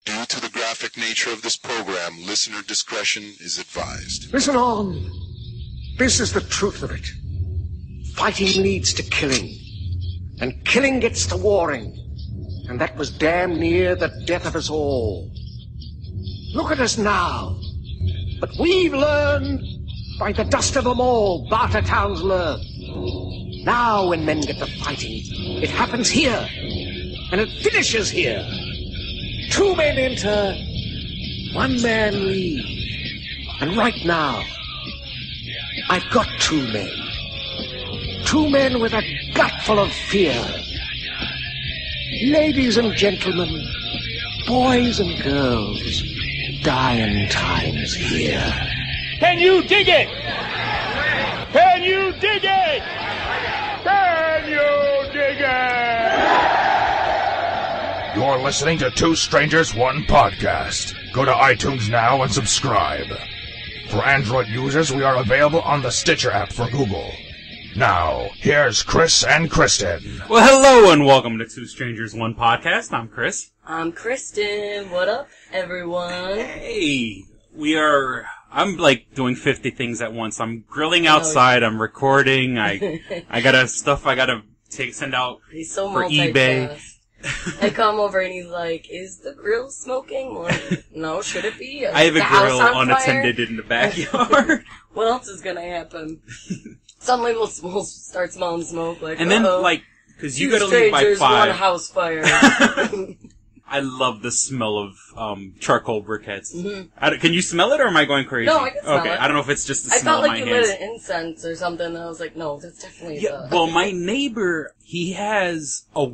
Due to the graphic nature of this program, listener discretion is advised. Listen on. This is the truth of it. Fighting leads to killing, and killing gets to warring, and that was damn near the death of us all. Look at us now. But we've learned, by the dust of them all, barter towns learn. Now when men get to fighting, it happens here, and it finishes here. 2 men enter, 1 man leave. And right now, I've got 2 men. 2 men with a gut full of fear. Ladies and gentlemen, boys and girls, dying times here. Can you dig it? Can you dig it? Can you dig it? You're listening to Two Strangers, One Podcast. Go to iTunes now and subscribe. For Android users, we are available on the Stitcher app for Google. Now, here's Chris and Kristyn. Well, hello and welcome to Two Strangers, One Podcast. I'm Chris. I'm Kristyn. What up, everyone? Hey, I'm like doing 50 things at once. I'm grilling outside, I'm recording, I got stuff I gotta send out He's so for eBay. I come over and he's like, is the grill smoking? Like, no, should it be? I have a grill unattended in the backyard. What else is gonna happen? Suddenly we'll start smelling smoke. Like, and then, because you gotta leave by 5. One house fire. I love the smell of charcoal briquettes. Mm-hmm. Can you smell it, or am I going crazy? No, I can smell it. I don't know if it's just the smell of in my hands. I felt like you lit an incense or something, and I was like, no, that's definitely Well, my neighbor, he has a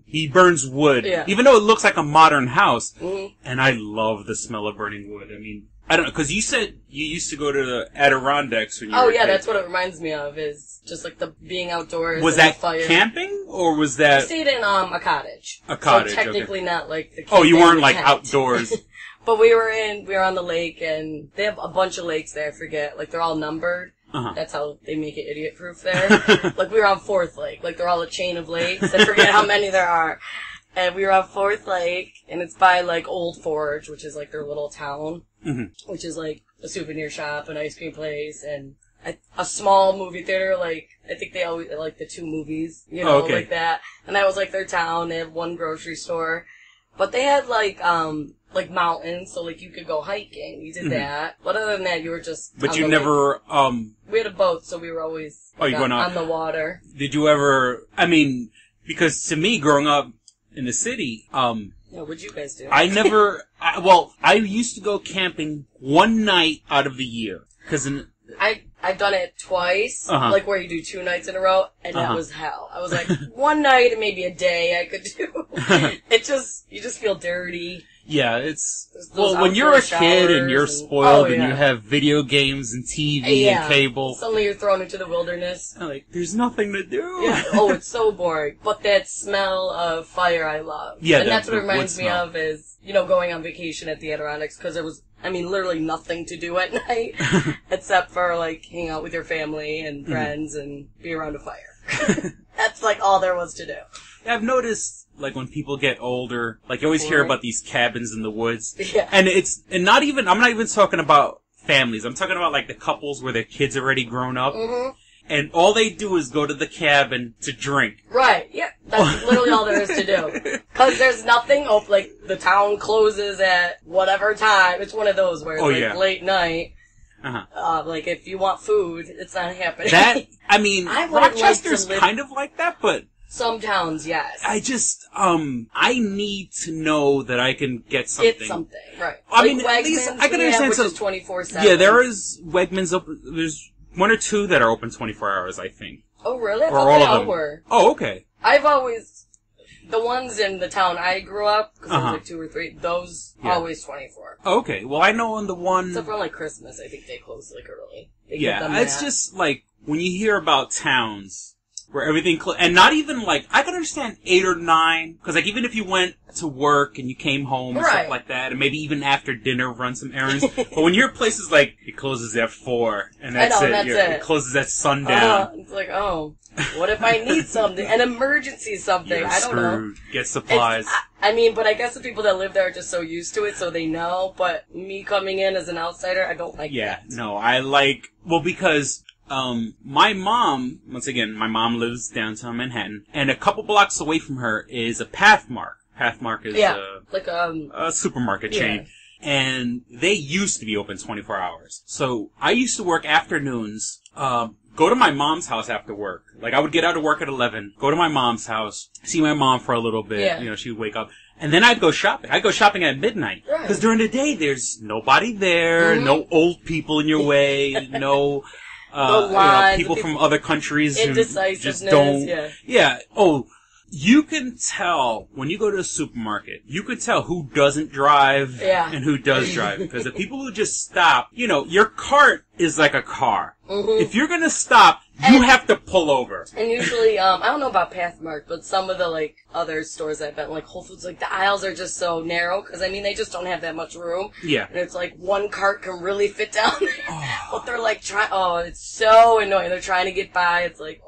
he burns wood, even though it looks like a modern house, and I love the smell of burning wood. I mean, I don't know, because you said you used to go to the Adirondacks when you were a kid. That's what it reminds me of, is just like the being outdoors. Was that camping, or was that... We stayed in a cottage. A cottage, so technically not like the you weren't like outdoors. But we were on the lake, and they have a bunch of lakes there, I forget. Like, they're all numbered. That's how they make it idiot-proof there. Like, we were on 4th Lake. Like, they're all a chain of lakes. I forget how many there are. And we were on 4th Lake, and it's by, like, Old Forge, which is, like, their little town. Which is, like, a souvenir shop, an ice cream place, and a small movie theater. Like, I think they always, like, the 2 movies, like that. And that was, like, their town. They have 1 grocery store. But they had, like mountains, so, like, you could go hiking. We did that. But other than that, you were just But you never, We had a boat, so we were always on the water. Did you ever, because to me, growing up in the city, what'd you guys do? I never, I used to go camping 1 night out of the year. I've done it twice, like where you do 2 nights in a row, and that was hell. I was like, 1 night and maybe a day I could do. You just feel dirty. Yeah, when you're a kid and you're spoiled and you have video games and TV and cable. Suddenly you're thrown into the wilderness. Like, there's nothing to do. Yeah. It's so boring. But that smell of fire I love. Yeah, and that's what it reminds me of is, going on vacation at the Adirondacks, because there was, literally nothing to do at night, except for, like, hang out with your family and friends and be around a fire. That's, like, all there was to do. I've noticed, like, when people get older, like, you always hear about these cabins in the woods. Yeah. And I'm not even talking about families. I'm talking about, like, the couples where their kids already grown up. Mm-hmm. And all they do is go to the cabin to drink. Right, yeah. That's literally all there is to do. Because there's nothing open, like, the town closes at whatever time. It's one of those where it's, late night. Like, if you want food, it's not happening. Rochester's kind of like that, but... Some towns, yes. I just, I need to know that I can get something. Get something, right. Wegmans, at least I can understand which is 24/7. Yeah, there is Wegmans open. There's 1 or 2 that are open 24 hours, I think. Oh, really? I or thought all they of all them were. Oh, okay. The ones in the town I grew up, because there was like 2 or 3, those always 24. Oh, okay. Well, I know on the one... Except for, like, Christmas, I think they close, like, early. It's just, like, when you hear about towns... where everything and not even like I can understand 8 or 9 because like even if you went to work and you came home and stuff like that, and maybe even after dinner run some errands. But when you're places like it closes at 4 and that's it. It closes at sundown. It's like what if I need something, an emergency something? You're I don't know. Get supplies. I mean, but I guess the people that live there are just so used to it, so they know. But me coming in as an outsider, I don't like that. Yeah, no, I like because. My mom, once again, my mom lives downtown Manhattan, and a couple blocks away from her is a Pathmark. Pathmark is a supermarket chain. And they used to be open 24 hours. So I used to work afternoons, go to my mom's house after work. Like I would get out of work at 11, go to my mom's house, see my mom for a little bit, you know, she'd wake up. And then I'd go shopping. I'd go shopping at midnight. Because during the day, there's nobody there, no old people in your way, no... people from other countries who just don't... Oh, you can tell when you go to a supermarket, you can tell who doesn't drive and who does drive. Because the people who just stop, you know, your cart is like a car. If you're gonna stop, you have to pull over. And usually, I don't know about Pathmark, but some of the, like, other stores I've been, like Whole Foods, like, the aisles are just so narrow, because, I mean, they just don't have that much room. Yeah. And it's like, one cart can really fit down there. But they're, like, it's so annoying. They're trying to get by. It's like,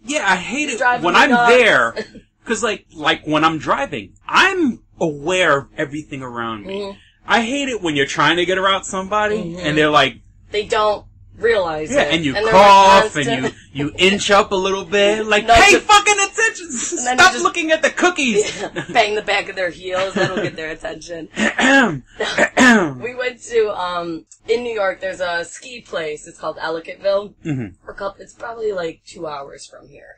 Yeah, I hate it when I'm there, because, like, when I'm driving, I'm aware of everything around me. I hate it when you're trying to get around somebody, and they're like... They don't realize it. And you cough, and you inch up a little bit, like, pay fucking attention! Stop looking at the cookies! Bang the back of their heels, that'll get their attention. We went to, in New York, there's a ski place, it's called Ellicottville. It's probably like 2 hours from here.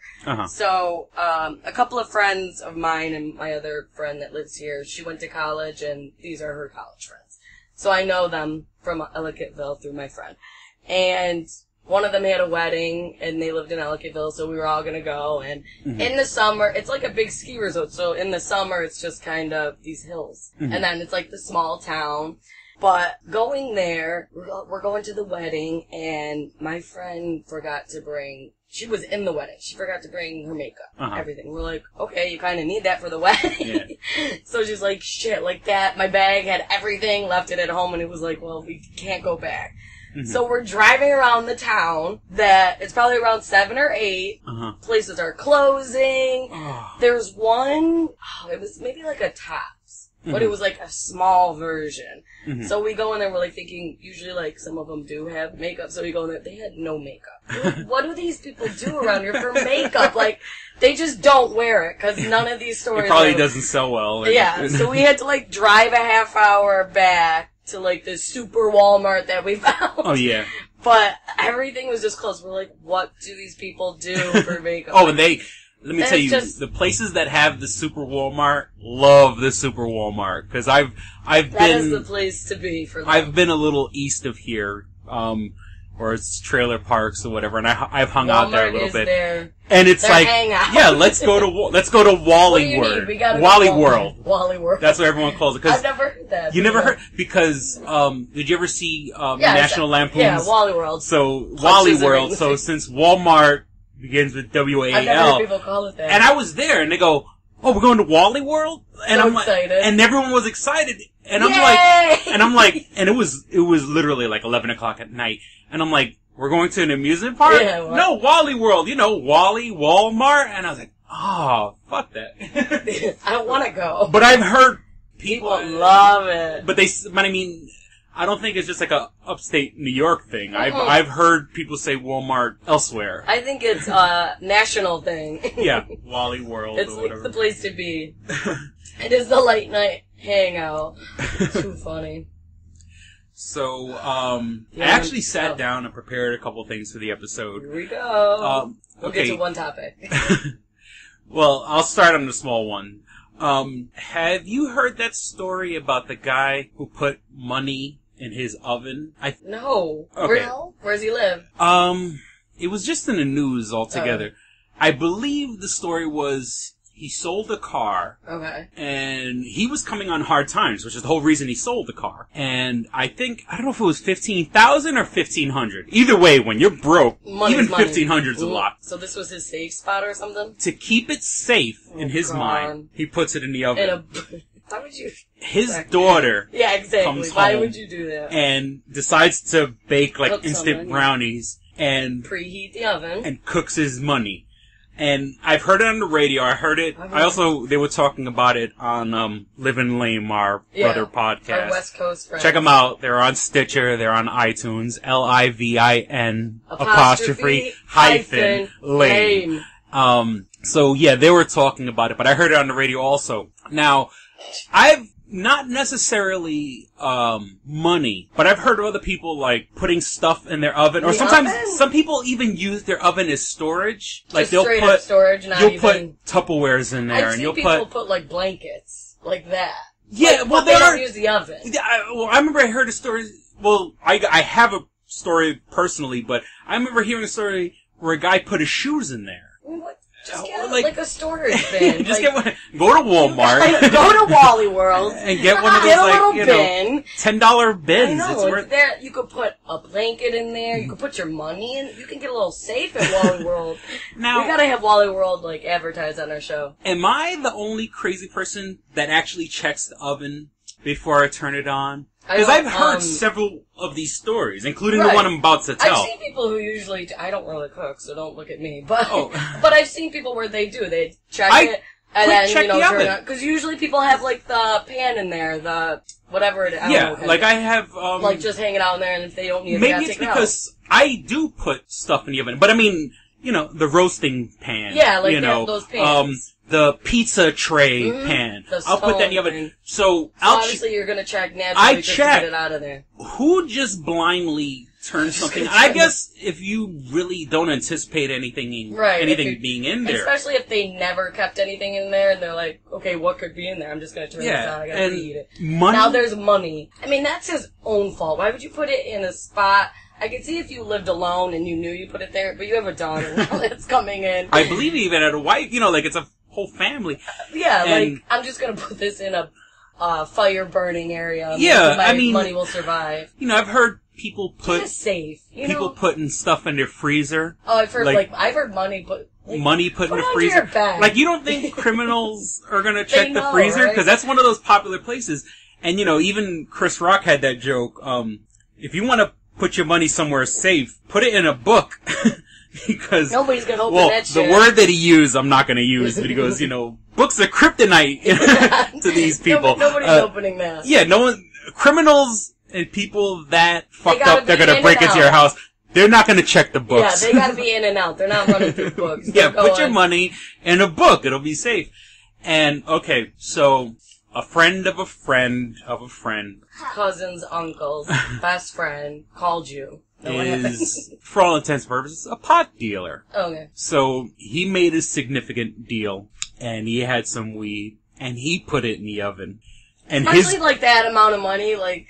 So, a couple of friends of mine and my other friend that lives here, she went to college, and these are her college friends. So I know them from Ellicottville through my friend. And one of them had a wedding, and they lived in Ellicottville, so we were all gonna go. And in the summer, it's like a big ski resort, so in the summer, it's just kind of these hills. And then it's like the small town. But going there, we're going to the wedding, and my friend forgot to bring... She was in the wedding. She forgot to bring her makeup, everything. We're like, okay, you kind of need that for the wedding. So she's like, shit, like that. My bag had everything, left it at home, and it was like, well, we can't go back. So we're driving around the town that it's probably around 7 or 8. Places are closing. There's one, it was maybe like a Tops, but it was like a small version. So we go in there, we're like thinking, usually like some of them do have makeup, so we go in there, they had no makeup. Like, what do these people do around here for makeup? Like, they just don't wear it, because none of these stores... It probably doesn't sell well. So we had to like drive a half hour back to like this super Walmart that we found. But everything was just closed. We're like, what do these people do for makeup? And let me tell you, the places that have the super Walmart love the super Walmart. Because I've been... That is the place to be for them. I've been a little east of here, or it's trailer parks or whatever, and I've hung out there a little bit. And it's like, let's go to Wally World. Wally World. Wally World. That's what everyone calls it. I've never heard that. You never heard? Because, did you ever see, National Lampoon's? Yeah, Wally World. So, Wally World, so since Walmart begins with W-A-L. I've never heard people call it that. And I was there, and they go, oh, we're going to Wally World? And I'm excited. Like, and everyone was excited. And I'm like, and it was literally like 11 o'clock at night. And I'm like, we're going to an amusement park? No, Wally World. You know, Wally, Walmart. And I was like, oh, fuck that. I don't want to go. But I've heard people love it. But I mean, I don't think it's just like a upstate New York thing. I've heard people say Walmart elsewhere. I think it's a national thing. Wally World it's or whatever. It's the place to be. It is the late night hangout. Too funny. So, I actually sat down and prepared a couple things for the episode. Here we go. We'll get to one topic. Well, I'll start on the small one. Have you heard that story about the guy who put money in his oven? No. Okay. Where does he live? It was just in the news altogether. I believe the story was he sold a car. Okay. And he was coming on hard times, which is the whole reason he sold the car. And I don't know if it was $15,000 or $1,500. Either way, when you're broke, even $1,500's a lot. So this was his safe spot or something? To keep it safe in his mind, he puts it in the oven. Why would you? His daughter yeah, exactly. comes Why home would you do that? And decides to bake like instant brownies and preheat the oven and cooks his money. And I've heard it on the radio. I heard it. They were talking about it on Livin' Lame, our brother podcast. Our West Coast friends. Check them out. They're on Stitcher. They're on iTunes. LIVIN ' lame. So yeah, they were talking about it, but I heard it on the radio also. Now, I've not necessarily money, but I've heard of other people like putting stuff in their oven, or sometimes some people even use their oven as storage. Like they'll put storage, you'll put Tupperwares in there, and you'll put like blankets like that. Yeah, well, they don't use the oven. I remember I heard a story. Well, I have a story personally, but I remember hearing a story where a guy put his shoes in there. What? Just get like a storage bin. Just get one. Go to Walmart. Go to Wally World and get one of those bin. $10 bins. I know. There, you could put a blanket in there. You could put your money in. You can get a little safe at Wally World. Now, we gotta have Wally World like advertised on our show. Am I the only crazy person that actually checks the oven before I turn it on? Because I've heard several of these stories, including the one I'm about to tell. I've seen people who usually I don't really cook, so don't look at me. But but I've seen people where they do. They check it and then turn it on. Because usually people have like the pan in there, the whatever it is. I don't know, I have like just hanging out in there, and if they don't need it, maybe it's because I do put stuff in the oven, but I mean, the roasting pan. Yeah, like those pans. The pizza tray pan. I'll put that in the oven. So obviously you're gonna check naturally just to get it out of there. Who just blindly turns something on? I guess if you really don't anticipate anything being in there. Especially if they never kept anything in there and they're like, okay, what could be in there? I'm just gonna turn this on, I gotta eat it. Now there's money. I mean, that's his own fault. Why would you put it in a spot? I could see if you lived alone and you knew you put it there, but you have a daughter now that's coming in. I believe he even had a wife, like it's a whole family. Like, I'm just gonna put this in a fire burning area. Yeah, I mean, money will survive. I've heard people put... It's safe, people putting stuff in their freezer. Oh, I've heard, I've heard money put... money put in the freezer. Like, you don't think criminals are gonna check the freezer? Because that's one of those popular places. And, even Chris Rock had that joke, if you want to put your money somewhere safe, put it in a book. Because nobody's gonna open that shit. The word that he used, I'm not gonna use, but he goes, books are kryptonite to these people. Nobody's opening that. Yeah, no one, criminals and people that fucked up, they're gonna break into your house. They're not gonna check the books. Yeah, they gotta be in and out. They're not running through books. Yeah, put your money in a book. It'll be safe. And, okay, so, a friend of a friend of a friend. Cousins, uncles, best friend called you. Is, for all intents and purposes, a pot dealer. Okay. So, he made a significant deal, and he had some weed, and he put it in the oven. And especially like that amount of money, like...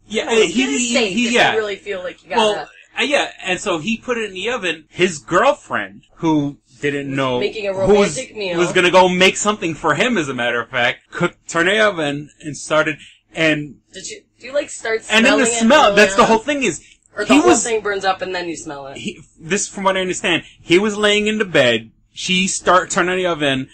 Yeah, he you really feel like you gotta... Well, and so he put it in the oven. His girlfriend, who didn't know... Making a romantic meal. Was gonna go make something for him, as a matter of fact, turned the oven, and started, and... Do you start smelling it? And then the smell, that's the whole thing is... Or the whole thing burns up and then you smell it. This, from what I understand, he was laying in the bed. She turned on the oven.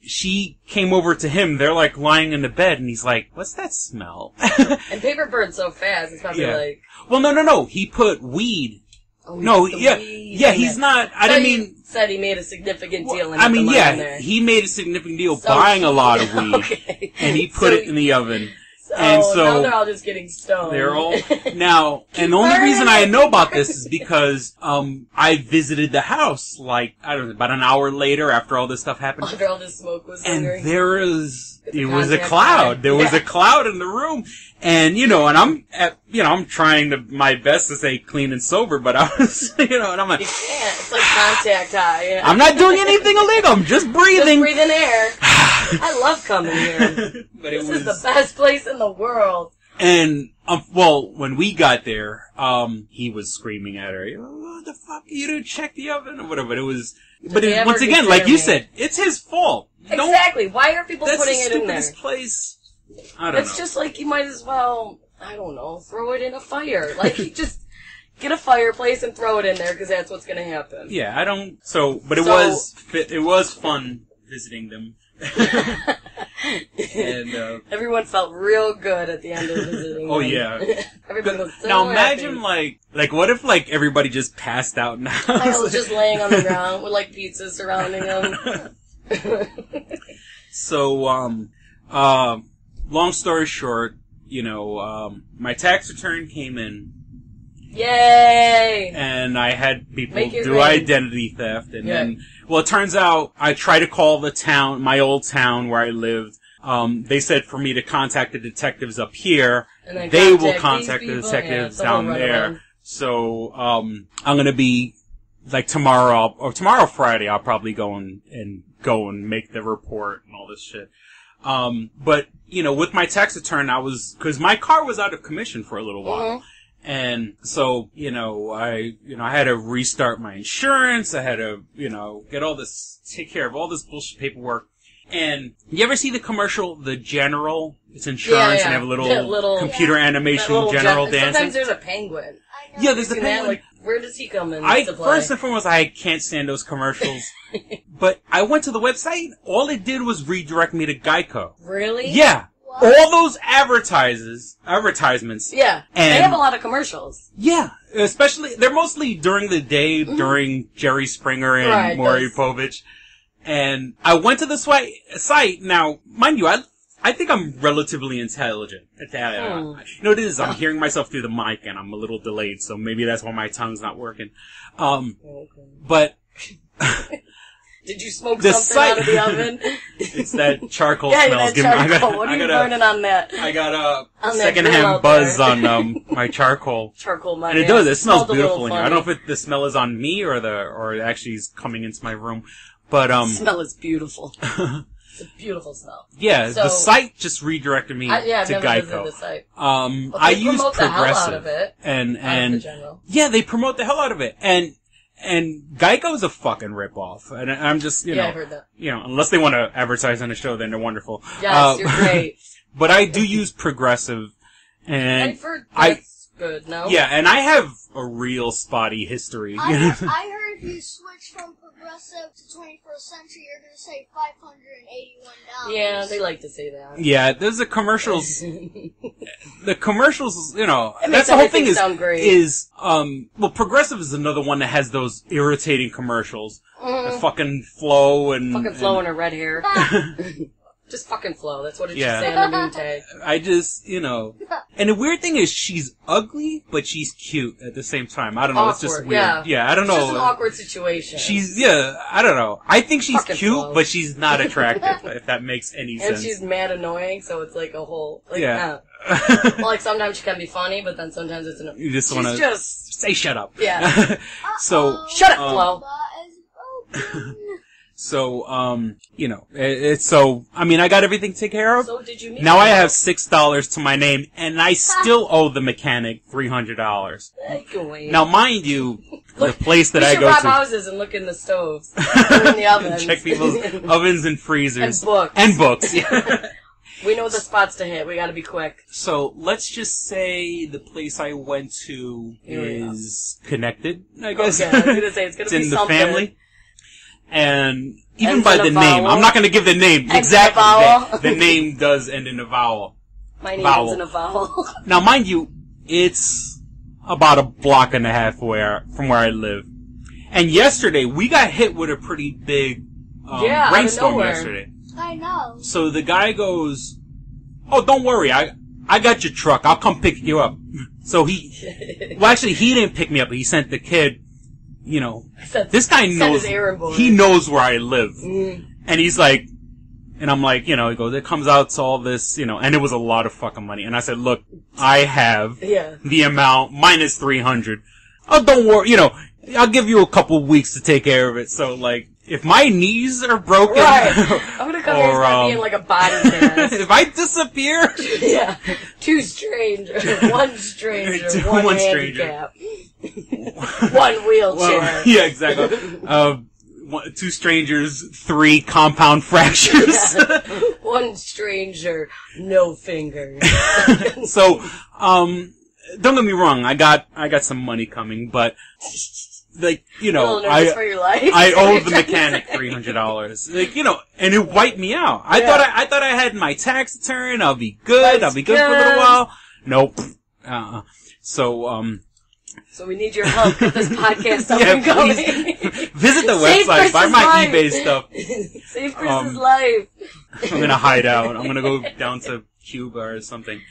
She came over to him. They're like lying in the bed, and he's like, "What's that smell?" And paper burns so fast. It's probably like. Well, no. He put weed. Oh, he's not. I didn't mean. Said he made a significant deal. He made a significant deal buying a lot of weed, and he put it in the oven. And so now they're all just getting stoned. They're all now, and the only reason I know about this is because I visited the house about an hour later after all this stuff happened. After all this smoke was lingering. And there was a cloud. There was a cloud in the room, and I'm trying my best to stay clean and sober, but I was, and I'm like, you can't. It's like contact high. Yeah. I'm not doing anything illegal. I'm just breathing. Just breathing air. I love coming here. But this is the best place in the world. And Well, when we got there, he was screaming at her, "What the fuck? You didn't check the oven or whatever." But it was, once again, like you said, it's his fault. Exactly. Why are people putting it in there? That's the stupidest place. I don't know. It's just like you might as well, I don't know, throw it in a fire. Like, you just get a fireplace and throw it in there because that's what's going to happen. Yeah, I don't. It was fun visiting them. And everyone felt real good at the end of visiting. Oh them. Yeah. Everybody was so now imagine happy. like what if like everybody just passed out now? I was just laying on the ground with like pizza surrounding them. So long story short, my tax return came in. Yay! And I had people do rain. identity theft, and then, well, it turns out I tried to call my old town where I lived. They said for me to contact the detectives up here. And then they will contact the detectives down there. Around. So, I'm gonna be, like tomorrow Friday, I'll probably go and make the report and all this shit. But, with my tax return, cause my car was out of commission for a little while. Mm-hmm. And so, I had to restart my insurance. I had to, take care of all this bullshit paperwork. And you ever see the commercial, The General? It's insurance and they have a little computer animation general dancing. Sometimes there's a penguin. Yeah, there's a penguin. Like, where does he come in? First and foremost, I can't stand those commercials. But I went to the website. All it did was redirect me to Geico. Really? Yeah. All those advertisements. Yeah. And they have a lot of commercials. Yeah. Especially, they're mostly during the day, during Jerry Springer and Maury Povich. And I went to the site. Now, mind you, I think I'm relatively intelligent. It is. I'm hearing myself through the mic and I'm a little delayed, so maybe that's why my tongue's not working. But, did you smoke something out of the oven? It's that charcoal smells. What are you burning on that? I got a secondhand buzz on my charcoal. Charcoal, and it does. It smells beautiful in here. I don't know if the smell is on me or it actually is coming into my room. But the smell is beautiful. It's a beautiful smell. Yeah, the site just redirected me to I've never Geico. visited the site. I use Progressive. The hell out of it. And yeah, they promote the hell out of it. And Geico's a fucking ripoff. And I'm just, I heard that. Unless they want to advertise on the show, then they're wonderful. Yes, you're great. But I do use Progressive. And that's good, no? Yeah, and I have a real spotty history. I heard if you switch from Progressive to 21st Century, you're going to save $581. Yeah, they like to say that. Yeah, there's the commercials. The commercials, that's the whole thing well, Progressive is another one that has those irritating commercials. The fucking Flo and... Fucking Flo and her red hair. Just fucking Flo. That's what it should say on the name tag. I just, And the weird thing is she's ugly, but she's cute at the same time. I don't know. Awkward, it's just weird. Yeah, I don't know. It's just an awkward situation. I don't know. I think she's fucking cute, Flo. but she's not attractive, if that makes any sense. And she's mad annoying, so it's like a whole... Yeah. Well, sometimes she can be funny, but then sometimes it's... You just want to... just... Say shut up. Yeah. So... Shut up, Flo! So, I got everything taken care of. So did you meet Now I have $6 to my name, and I still owe the mechanic $300. Now, mind you, the place that I go to... We should rob houses and look in the stoves. Or in the ovens. Check people's ovens and freezers. And books. Yeah. We know the spots to hit. We gotta be quick. So, let's just say the place I went to is connected, I guess. Okay, I was gonna say, it's gonna be in something. The family. And even by the name, I'm not going to give the name exactly. The name does end in a vowel. My name ends in a vowel. Now, mind you, it's about a block and a half from where I live. And yesterday, we got hit with a pretty big rainstorm yesterday. I know. So the guy goes, "Oh, don't worry, I got your truck. I'll come pick you up." So he didn't pick me up. He sent the kid. This guy knows, he knows where I live. And he's like, and I'm like, he goes, it comes out to all this, and it was a lot of fucking money. And I said, look, I have the amount minus $300. Oh, don't worry, I'll give you a couple weeks to take care of it. So if my knees are broken, right. I'm gonna come here and being like a body cast. If I disappear, yeah, two strangers, one stranger, one handicap, one wheelchair. Well, yeah, exactly. Two strangers, 3 compound fractures. Yeah. One stranger, no fingers. So, don't get me wrong, I got some money coming, but, like, you know, for your life. I owed the mechanic $300. Like, you know, and it wiped me out. I thought I had my tax return, I'll be good for a little while. Nope. So we need your help with this podcast up and going. Visit the website, buy my eBay stuff. Save Chris's life. I'm gonna hide out. I'm gonna go down to Cuba or something.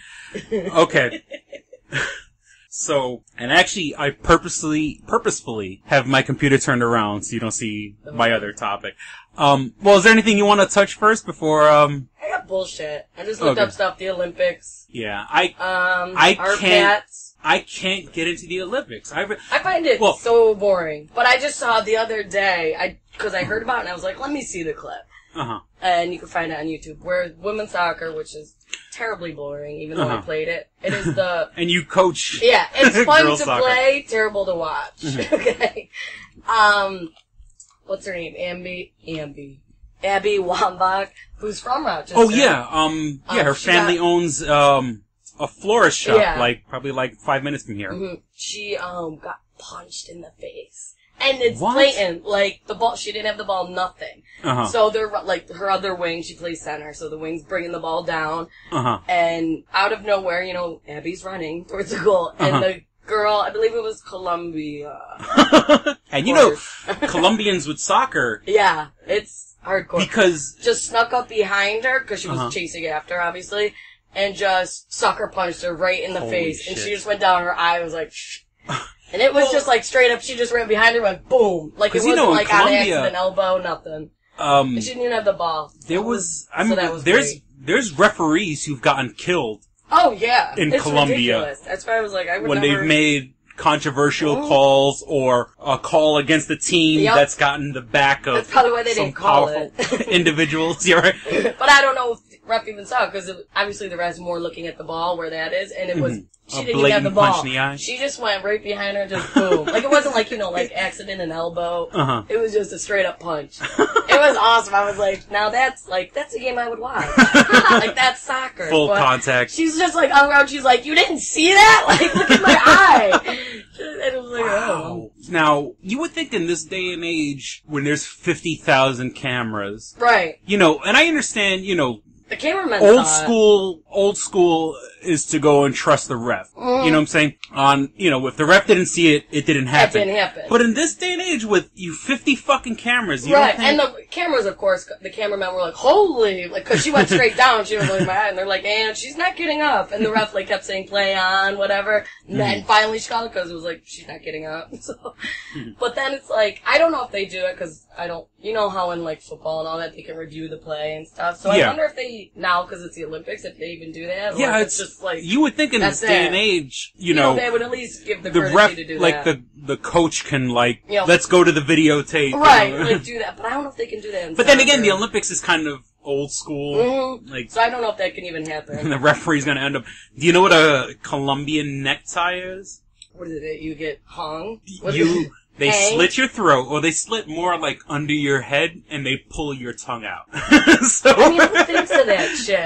Okay. So, and actually, I purposefully have my computer turned around so you don't see my other topic. Well, is there anything you want to touch first before, I got bullshit. I just looked up stuff, the Olympics. Yeah, I can't get into the Olympics. I find it so boring. But I just saw the other day, because I heard about it and I was like, let me see the clip. Uh-huh. And you can find it on YouTube, where women's soccer, which is terribly boring, even though I played it. It is the... And you coach... Yeah, it's fun to play, terrible to watch. Mm-hmm. Okay. What's her name? Abby Wambach, who's from Rochester. Oh, yeah. Her family owns, a florist shop, probably 5 minutes from here. Mm-hmm. She, got punched in the face. And it's blatant. Like, the ball, she didn't have the ball, nothing. Uh-huh. So they're, like, her other wing, she plays center, so the wing's bringing the ball down. Uh-huh. And out of nowhere, you know, Abby's running towards the goal, and the girl, I believe it was Columbia. And you know, Colombians with soccer. Yeah, it's hardcore. Because... Just snuck up behind her, because she was chasing after, obviously, and just sucker punched her right in the face. Shit. And she just went down, her eye was like, shh. And it was just like straight up, she just ran behind her and went boom. Like it wasn't like on accident, elbow, nothing. And she didn't even have the ball. There's referees who've gotten killed. Oh yeah. In it's Colombia. Ridiculous. That's why I was like, I would when never... they've made controversial calls or a call against the team that's gotten the back of that's probably why they didn't call it. Individuals, you're right. But I don't know if the ref even saw it, because obviously the ref's more looking at the ball where that is, and it was... She didn't even have the ball. Punch in the eye. She just went right behind her and just boom. Like, it wasn't like, you know, like accident and elbow. It was just a straight up punch. It was awesome. I was like, now that's a game I would watch. Like, that's soccer. Full contact. She's just like, on around, she's like, you didn't see that? Like, look at my eye. And it was like, wow. Now, you would think in this day and age, when there's 50,000 cameras. Right. You know, and I understand, you know, the cameraman old school is to go and trust the ref. You know what I'm saying? If the ref didn't see it, it didn't happen. It didn't happen. But in this day and age, with 50 fucking cameras, you right? Don't think... And the cameras, of course, the cameramen were like, "Holy!" Like, because she went straight down, she was like, "My," and they're like, "And she's not getting up," and the ref like kept saying, "Play on," whatever. And then finally she called it because it was like, "She's not getting up." So, but then it's like, I don't know if they do it because I don't. You know how in like football and all that they can review the play and stuff. So I wonder if they now, because it's the Olympics, if they even do that. Or yeah, it's just like you would think in this day and age, you know, they would at least give the courtesy ref, to do like that. the coach can let's go to the videotape, right? Like do that, but I don't know if they can do that. But then again, the Olympics is kind of old school, like so I don't know if that can even happen. And the referee's gonna end up. Do you know what a Colombian necktie is? What is it? You get hung. They slit your throat, or they slit more like under your head, and they pull your tongue out. So I mean, who thinks of that shit?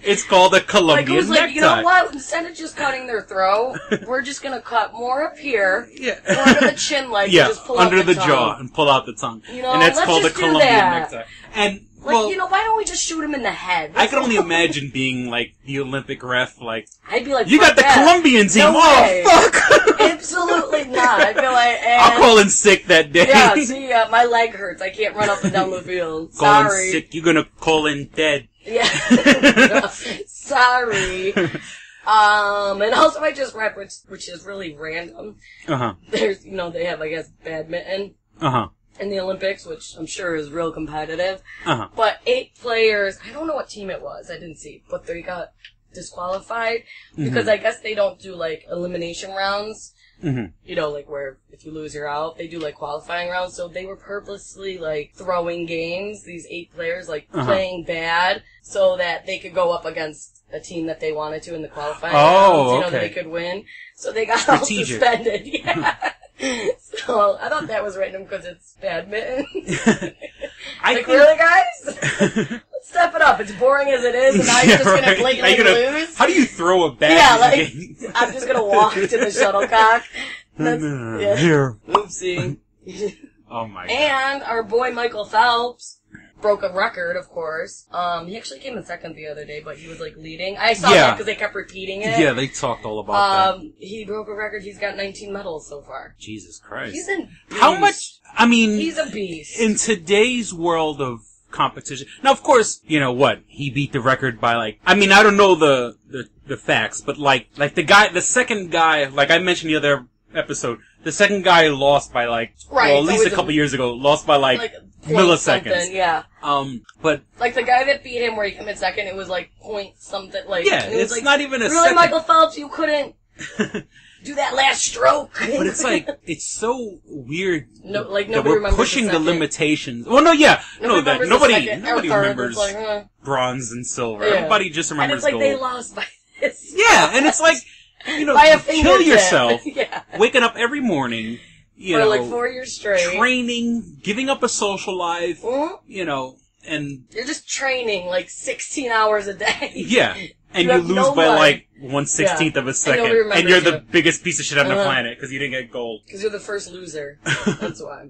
It's called a Colombian like, who's necktie. Like, you know what? Instead of just cutting their throat, we're just gonna cut more up here, more under the chin, like just pull under out the jaw and pull out the tongue. You know, and that's called a Colombian necktie. And like, why don't we just shoot him in the head? I can only imagine being like the Olympic ref, like I'd be like, you got the Colombian team. No way. Fuck! Absolutely not. I'd be like, I'll call in sick that day. Yeah, see, my leg hurts. I can't run up and down the field. Call Sorry. in sick. You're gonna call in dead. Yeah. Sorry. And also I just read, which is really random. There's, they have, I guess, badminton. In the Olympics, which I'm sure is real competitive. But 8 players, I don't know what team it was, I didn't see, but they got disqualified because I guess they don't do like elimination rounds. You know, like where if you lose, you're out. They do like qualifying rounds. So they were purposely like throwing games, these 8 players like playing bad so that they could go up against a team that they wanted to in the qualifying rounds, you know, that they could win. So they got all suspended. Yeah. So I thought that was random because it's badminton. Really, guys? Let's step it up. It's boring as it is, and now you're just going to blatantly lose. How do you throw a bad game? I'm just going to walk to the shuttlecock. Here. Oopsie. Oh, my God. And our boy Michael Phelps broke a record, of course. He actually came in second the other day, but he was, like, leading. I saw that because they kept repeating it. Yeah, they talked all about that. He broke a record. He's got 19 medals so far. Jesus Christ. He's a beast. How much... I mean... He's a beast. In today's world of competition... Now, of course, you know what? He beat the record by, like... I mean, I don't know the facts, but, like the second guy... Like I mentioned the other episode... The second guy lost by, like... Well, at least a couple years ago, lost by, like milliseconds. Yeah. But... Like, the guy that beat him where he came in second, it was, like, point something, like... Yeah, it was it's like, not even a really, second. Michael Phelps, you couldn't do that last stroke. But it's like, it's so weird. No, like, that nobody we're remembers pushing the the second. limitations. Well, no, yeah. Nobody third, remembers like, bronze and silver. Yeah. Everybody just remembers gold. And it's like, gold. they lost by this. Yeah, and it's like, you know, by a kill yourself, yeah. waking up every morning, you for know, like 4 years straight, training, giving up a social life, you know, and... You're just training like 16 hours a day. Yeah. And you lose by like 1/16th of a second. And you're the biggest piece of shit on the planet because you didn't get gold. Because you're the first loser. That's why.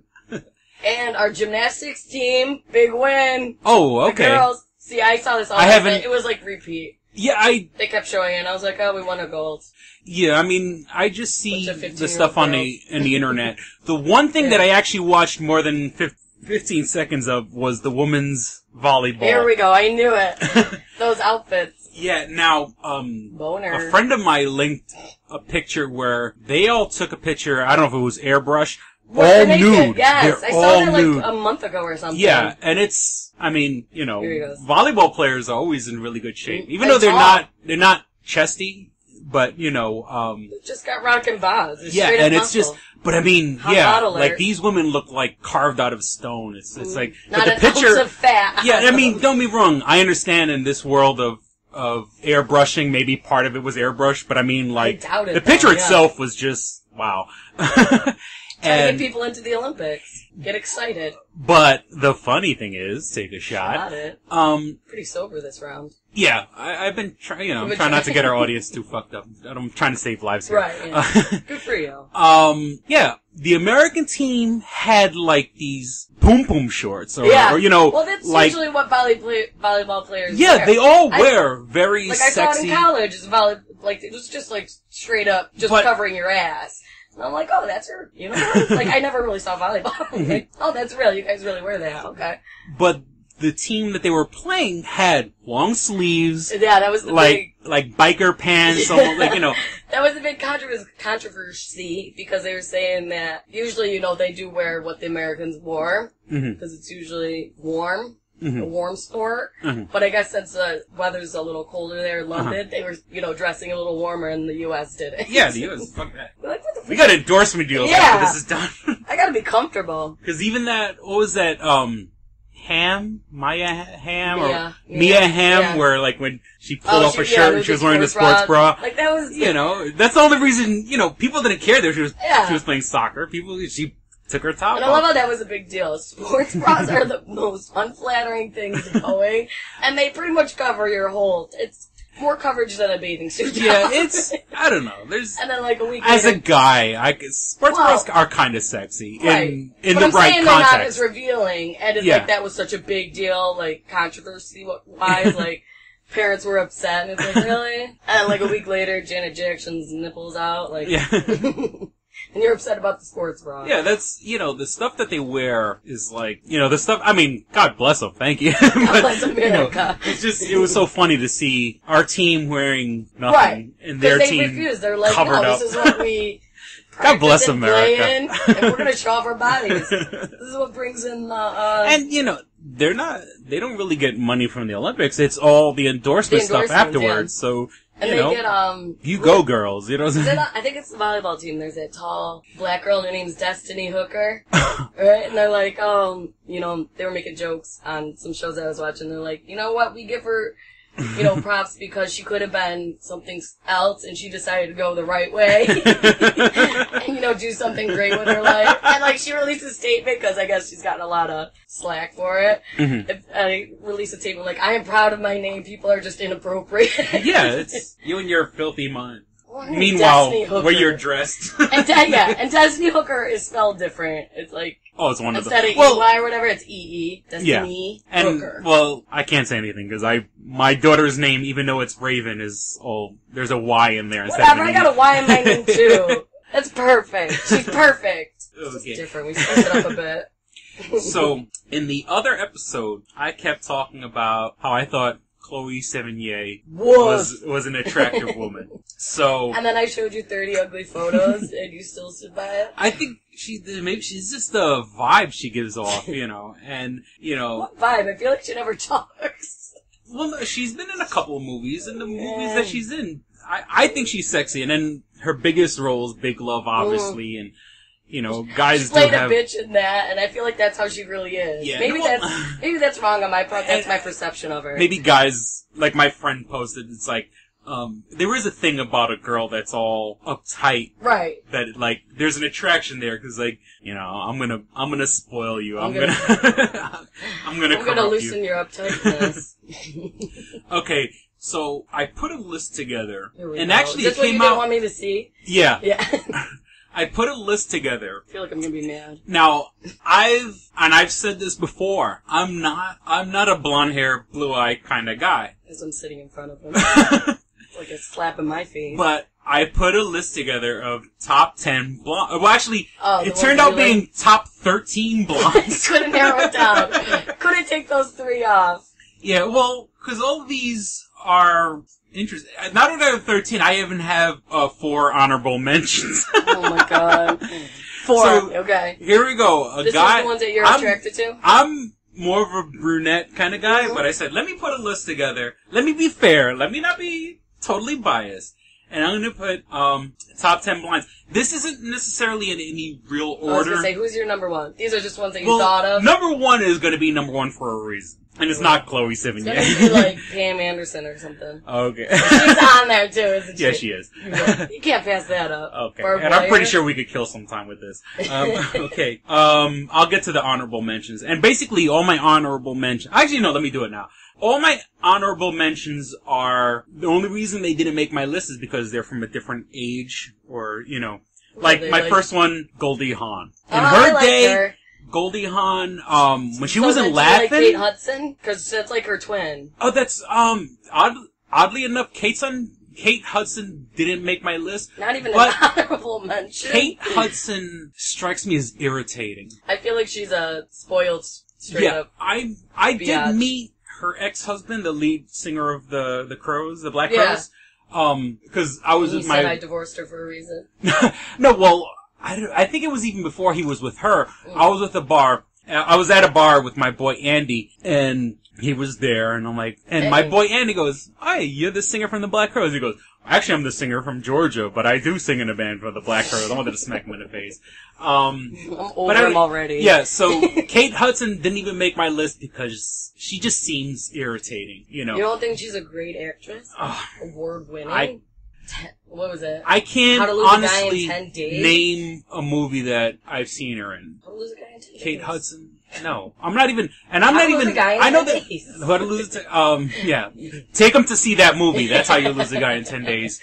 And our gymnastics team, big win. Oh, okay. The girls. See, I saw this all it was like repeat. Yeah, They kept showing it, and I was like, oh, we won a gold. Yeah, I mean, I just see the stuff on the internet. The one thing that I actually watched more than 15 seconds of was the women's volleyball. Here we go, I knew it. Those outfits. Yeah, now, Boner. a friend of mine linked a picture where they all took a picture, I don't know if it was airbrush, all nude. Yes, They're I saw all that like nude. a month ago or something. Yeah, and it's, I mean, you know, volleyball players are always in really good shape. Even though they're not chesty, but, you know, They just got rockin' bars. Yeah, and it's just, but I mean, Hot like these women look like carved out of stone. It's like, not but the an picture, ounce of fat. Yeah, I mean, don't be wrong. I understand in this world of airbrushing, maybe part of it was airbrush, but I mean, like, the picture itself was just, wow. Trying to get people into the Olympics. Get excited. But the funny thing is, take a shot. Pretty sober this round. Yeah, I've been trying, you know, I'm trying not to get our audience too fucked up. I'm trying to save lives here. Right, yeah. Good for you. Yeah, the American team had, like, these poom-poom shorts, or you know, well, that's like, usually what volleyball players yeah, wear. they all wear very sexy. I saw it in college, like, it was just, like, straight up, just covering your ass. And I'm like, oh, that's her, you know? Like, I never really saw volleyball. Like, oh, that's real. You guys really wear that. Okay. But the team that they were playing had long sleeves. Yeah, that was the like biker pants, like, you know. That was a big controversy because they were saying that usually, you know, they do wear what the Americans wore because it's usually warm. A warm sport, but I guess since the weather's a little colder there in London, they were, you know, dressing a little warmer, and the U.S. did it. Yeah, the U.S. Fuck that. Like, what the we got endorsement deals after this is done. I gotta be comfortable. Because even that, what was that, Mia Hamm, where, like, when she pulled off her shirt and she was wearing the sports bra. Like, that was, you know, that's the only reason, you know, people didn't care that she was playing soccer. She took her top off. And I love how that was a big deal. Sports bras are the most unflattering things going, and they pretty much cover your whole, it's more coverage than a bathing suit. Yeah, it's, I don't know, and then like a week as later, a guy, sports bras are kind of sexy. Right. In but the I'm right saying context. They're not as revealing, and it's like that was such a big deal, like controversy-wise, like, parents were upset, and it's like, really? And like a week later, Janet Jackson's nipples out, like, and you're upset about the sports bra. Yeah, that's, you know, the stuff that they wear is like, you know, the stuff, I mean, God bless them, thank you. But, God bless America. You know, it's just, it was so funny to see our team wearing nothing, and their team refused. They're like, covered no, up. this is what we God bless and America. and we're gonna show off our bodies. This is what brings in and, you know, they don't really get money from the Olympics. It's all the endorsement stuff afterwards. Yeah. So, and they get, HBOGo girls, you know what I'm saying? I think it's the volleyball team. There's that tall black girl, and her name's Destinee Hooker. Right? And they're like, they were making jokes on some shows that I was watching. They're like, you know what? We give her, props because she could have been something else, and she decided to go the right way. And, do something great with her life. And, she released a statement, because I guess she's gotten a lot of slack for it. Mm-hmm. I released a statement I am proud of my name. People are just inappropriate. Yeah, it's you and your filthy mind. Meanwhile, where you're dressed. And Destinee Hooker is spelled different. It's it's one of instead of EY or whatever, it's EE. Destinee Hooker. Well, I can't say anything because my daughter's name, even though it's Raven, is there's a Y in there instead of an E. I got a Y in my name too. That's perfect. She's perfect. Okay. It's different. We spiced it up a bit. So, in the other episode, I kept talking about how I thought Chloe Sevigny was an attractive woman. So, and then I showed you 30 ugly photos, and you still stood by it. I think maybe she's just the vibe she gives off, and What vibe? I feel like she never talks. Well, no, she's been in a couple of movies, and the movies that she's in, I think she's sexy, and then her biggest role is Big Love, obviously, and. Guys she played a bitch in that, and I feel like that's how she really is. Yeah, maybe that's wrong on my part. That's my perception of her. Maybe guys, like my friend posted, it's there is a thing about a girl that's all uptight. Right. That, there's an attraction there, because, I'm gonna spoil you. I'm gonna loosen your uptightness. Okay. So, I put a list together, and go. actually it came out... Is this what you didn't want me to see? Yeah. Yeah. I put a list together. I feel like I'm gonna be mad. Now, I've said this before, I'm not a blonde hair, blue eye kind of guy. As I'm sitting in front of him. It's like a slap in my face. But I put a list together of top 10 blonde, well actually, it turned out being top 13 blondes. Couldn't narrow it down. Couldn't take those 3 off. Yeah, well, cause all of these are interesting. Not only 13, I even have 4 honorable mentions. Oh my god. 4. So, okay. Here we go. This guy. Is the ones that you're attracted to? I'm more of a brunette kind of guy, but I said, let me put a list together. Let me be fair. Let me not be totally biased. And I'm going to put top 10 blinds. This isn't necessarily in any real order. I was going to say, who's your number 1? These are just ones that you thought of? Number 1 is going to be number 1 for a reason. And it's not Chloe Sevigny. It's going to be Pam Anderson or something. Okay. She's on there too, isn't she? Yeah, she is. You can't pass that up. Okay. And I'm pretty sure we could kill some time with this. Okay. I'll get to the honorable mentions. And basically all my honorable mentions... Actually, no, let me do it now. All my honorable mentions are... The only reason they didn't make my list is because they're from a different age or, my first one, Goldie Hawn. In her day... Goldie Hawn, when she wasn't laughing... Kate Hudson? Because that's her twin. Oh, that's, oddly enough, Kate Hudson didn't make my list. Not even an honorable mention. Kate Hudson strikes me as irritating. I feel like she's a spoiled, straight up. I did meet her ex-husband, the lead singer of the Crows, the Black Crows. Because I was with my... You said I divorced her for a reason. No, well... I think it was even before he was with her. I was at a bar with my boy Andy, and he was there, and I'm like, and my boy Andy goes, "Hey, you're the singer from the Black Crows." He goes, "Actually, I'm the singer from Georgia, but I do sing in a band for the Black Crows." I wanted to smack him in the face. I'm over him already. Yeah, so Kate Hudson didn't even make my list because she just seems irritating, You don't think she's a great actress? Award-winning? What was it? I can't honestly name a movie that I've seen her in. How to Lose a Guy in 10 Days? Kate Hudson? No. I'm not even, and I'm not even, I know that, How to Lose yeah. Take them to see that movie. That's how you lose a guy in 10 days.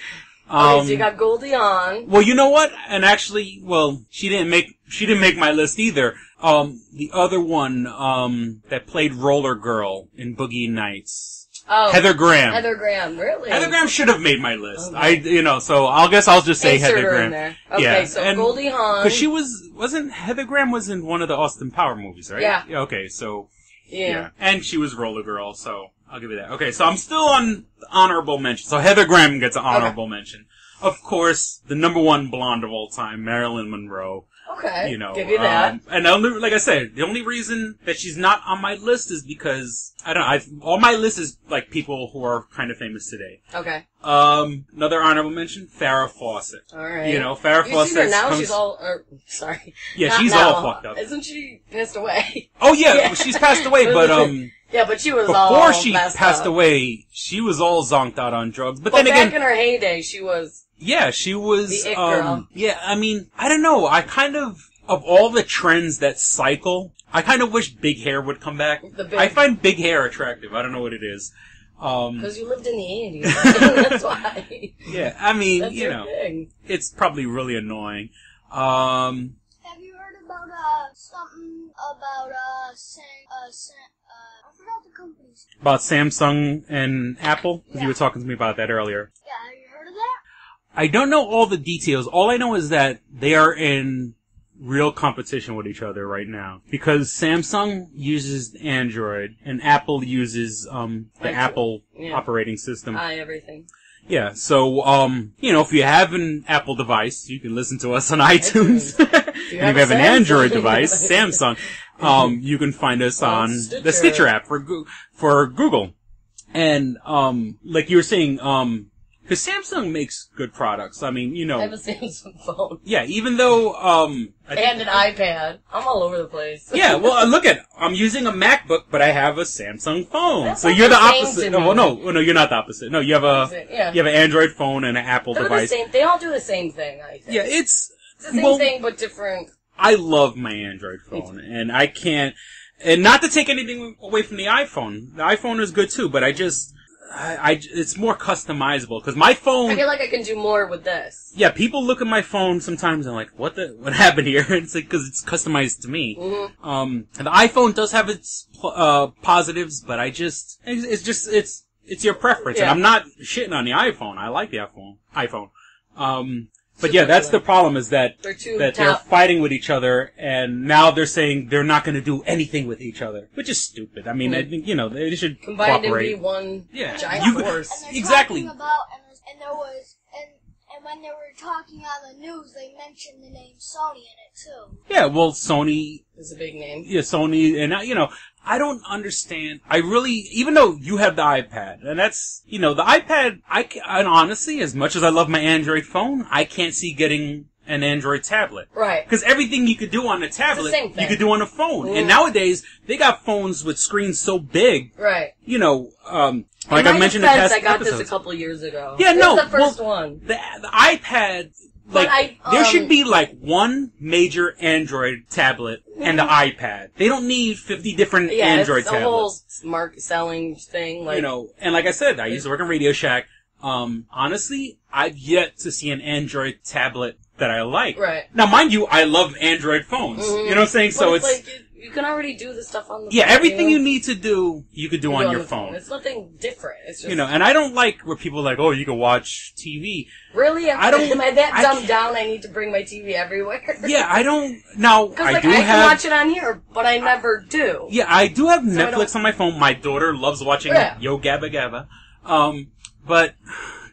Okay, so you got Goldie Hawn. Well, you know what? And actually, she didn't make my list either. The other one, that played Roller Girl in Boogie Nights. Oh, Heather Graham. Heather Graham, really? Heather Graham should have made my list. Okay. So I'll just say Insert Heather Graham. In there. Okay, so Goldie Hawn. Because Heather Graham was in one of the Austin Power movies, right? Yeah. Okay, so. Yeah. And she was Roller Girl, so I'll give you that. Okay, so I'm still on honorable mention. So Heather Graham gets an honorable mention. Of course, the number 1 blonde of all time, Marilyn Monroe. Okay. You know, give you that. And like I said, the only reason that she's not on my list is because all my list is like people who are kind of famous today. Okay. Another honorable mention, Farrah Fawcett. All right. You know, Farrah Fawcett. Seen her now? She's all. Sorry. Yeah, not she's now. all fucked up. Isn't she passed away? Oh yeah, she's passed away, but Yeah, but she was before she messed passed up. away, she was all zonked out on drugs. But then back again, in her heyday, she was. yeah, she was. The it girl. Yeah, I mean, I don't know. I kind of all the trends that cycle, I kind of wish big hair would come back. I find big hair attractive. I don't know what it is. Because you lived in the 80s. That's why. Yeah, I mean, That's you know, thing. it's probably really annoying. Have you heard about something about I forgot the companies. About Samsung and Apple? Yeah. You were talking to me about that earlier. Yeah, have you heard of that? I don't know all the details. All I know is that they are in real competition with each other right now. Because Samsung uses Android and Apple uses the Apple operating system. Everything. Yeah, so, you know, if you have an Apple device, you can listen to us on iTunes. If you have an Android device, Samsung, you can find us on the Stitcher app for Google. And, like you were saying, because Samsung makes good products. I mean, you know. I have a Samsung phone. Yeah, even though, and an iPad. I'm all over the place. Yeah, well, look at, I'm using a MacBook, but I have a Samsung phone. That's So not you're the the same opposite. to No, me. well, no, you're not the opposite. No, you have you have an Android phone and an Apple They're device. the same. They all do the same thing, I think. Yeah, it's the same thing, but different. I love my Android phone, and I can't, and not to take anything away from the iPhone. The iPhone is good too, but it's more customizable, because my phone. I feel like I can do more with this. Yeah, people look at my phone sometimes and like, what happened here? It's like, cause it's customized to me. Mm-hmm. And the iPhone does have its, positives, but it's your preference. Yeah. And I'm not shitting on the iPhone. I like the iPhone. But yeah, that's the problem, is that they're fighting with each other, and now they're saying they're not going to do anything with each other, which is stupid. I mean, I think, you know, they should combine cooperate. and be one giant force. And they're Exactly. talking about, and when they were talking on the news, they mentioned the name Sony in it too. Yeah, well, Sony is a big name. Yeah, Sony, and you know, I don't understand. Even though you have the iPad, and that's, you know, the iPad, and honestly, as much as I love my Android phone, I can't see getting an Android tablet. Right. Because everything you could do on a tablet, same thing. you could do on a phone. And nowadays, they got phones with screens so big. Right. You know, like I mentioned in past I got episodes. this a couple years ago. Yeah, This no. was the first one. The iPad, like, there should be like one major Android tablet and the iPad. They don't need 50 different Android it's tablets. a whole market selling thing. Like, you know, and like I said, I used to work in Radio Shack. Honestly, I've yet to see an Android tablet that I like. Right. Now, mind you, I love Android phones. Mm-hmm. You know what I'm saying? But So it's like, you can already do the stuff on the phone. Yeah, everything you know? need to do, you could do on your the phone. It's nothing different. It's just, You know, and I don't like where people are like, oh, you can watch TV. Really? I don't- Am I that I dumbed can't- down I need to bring my TV everywhere? Yeah, I don't, now, Because, I like, do I can have, watch it on here, but I never do. yeah, I do have I Netflix don't- on my phone. My daughter loves watching Yo Gabba Gabba. But,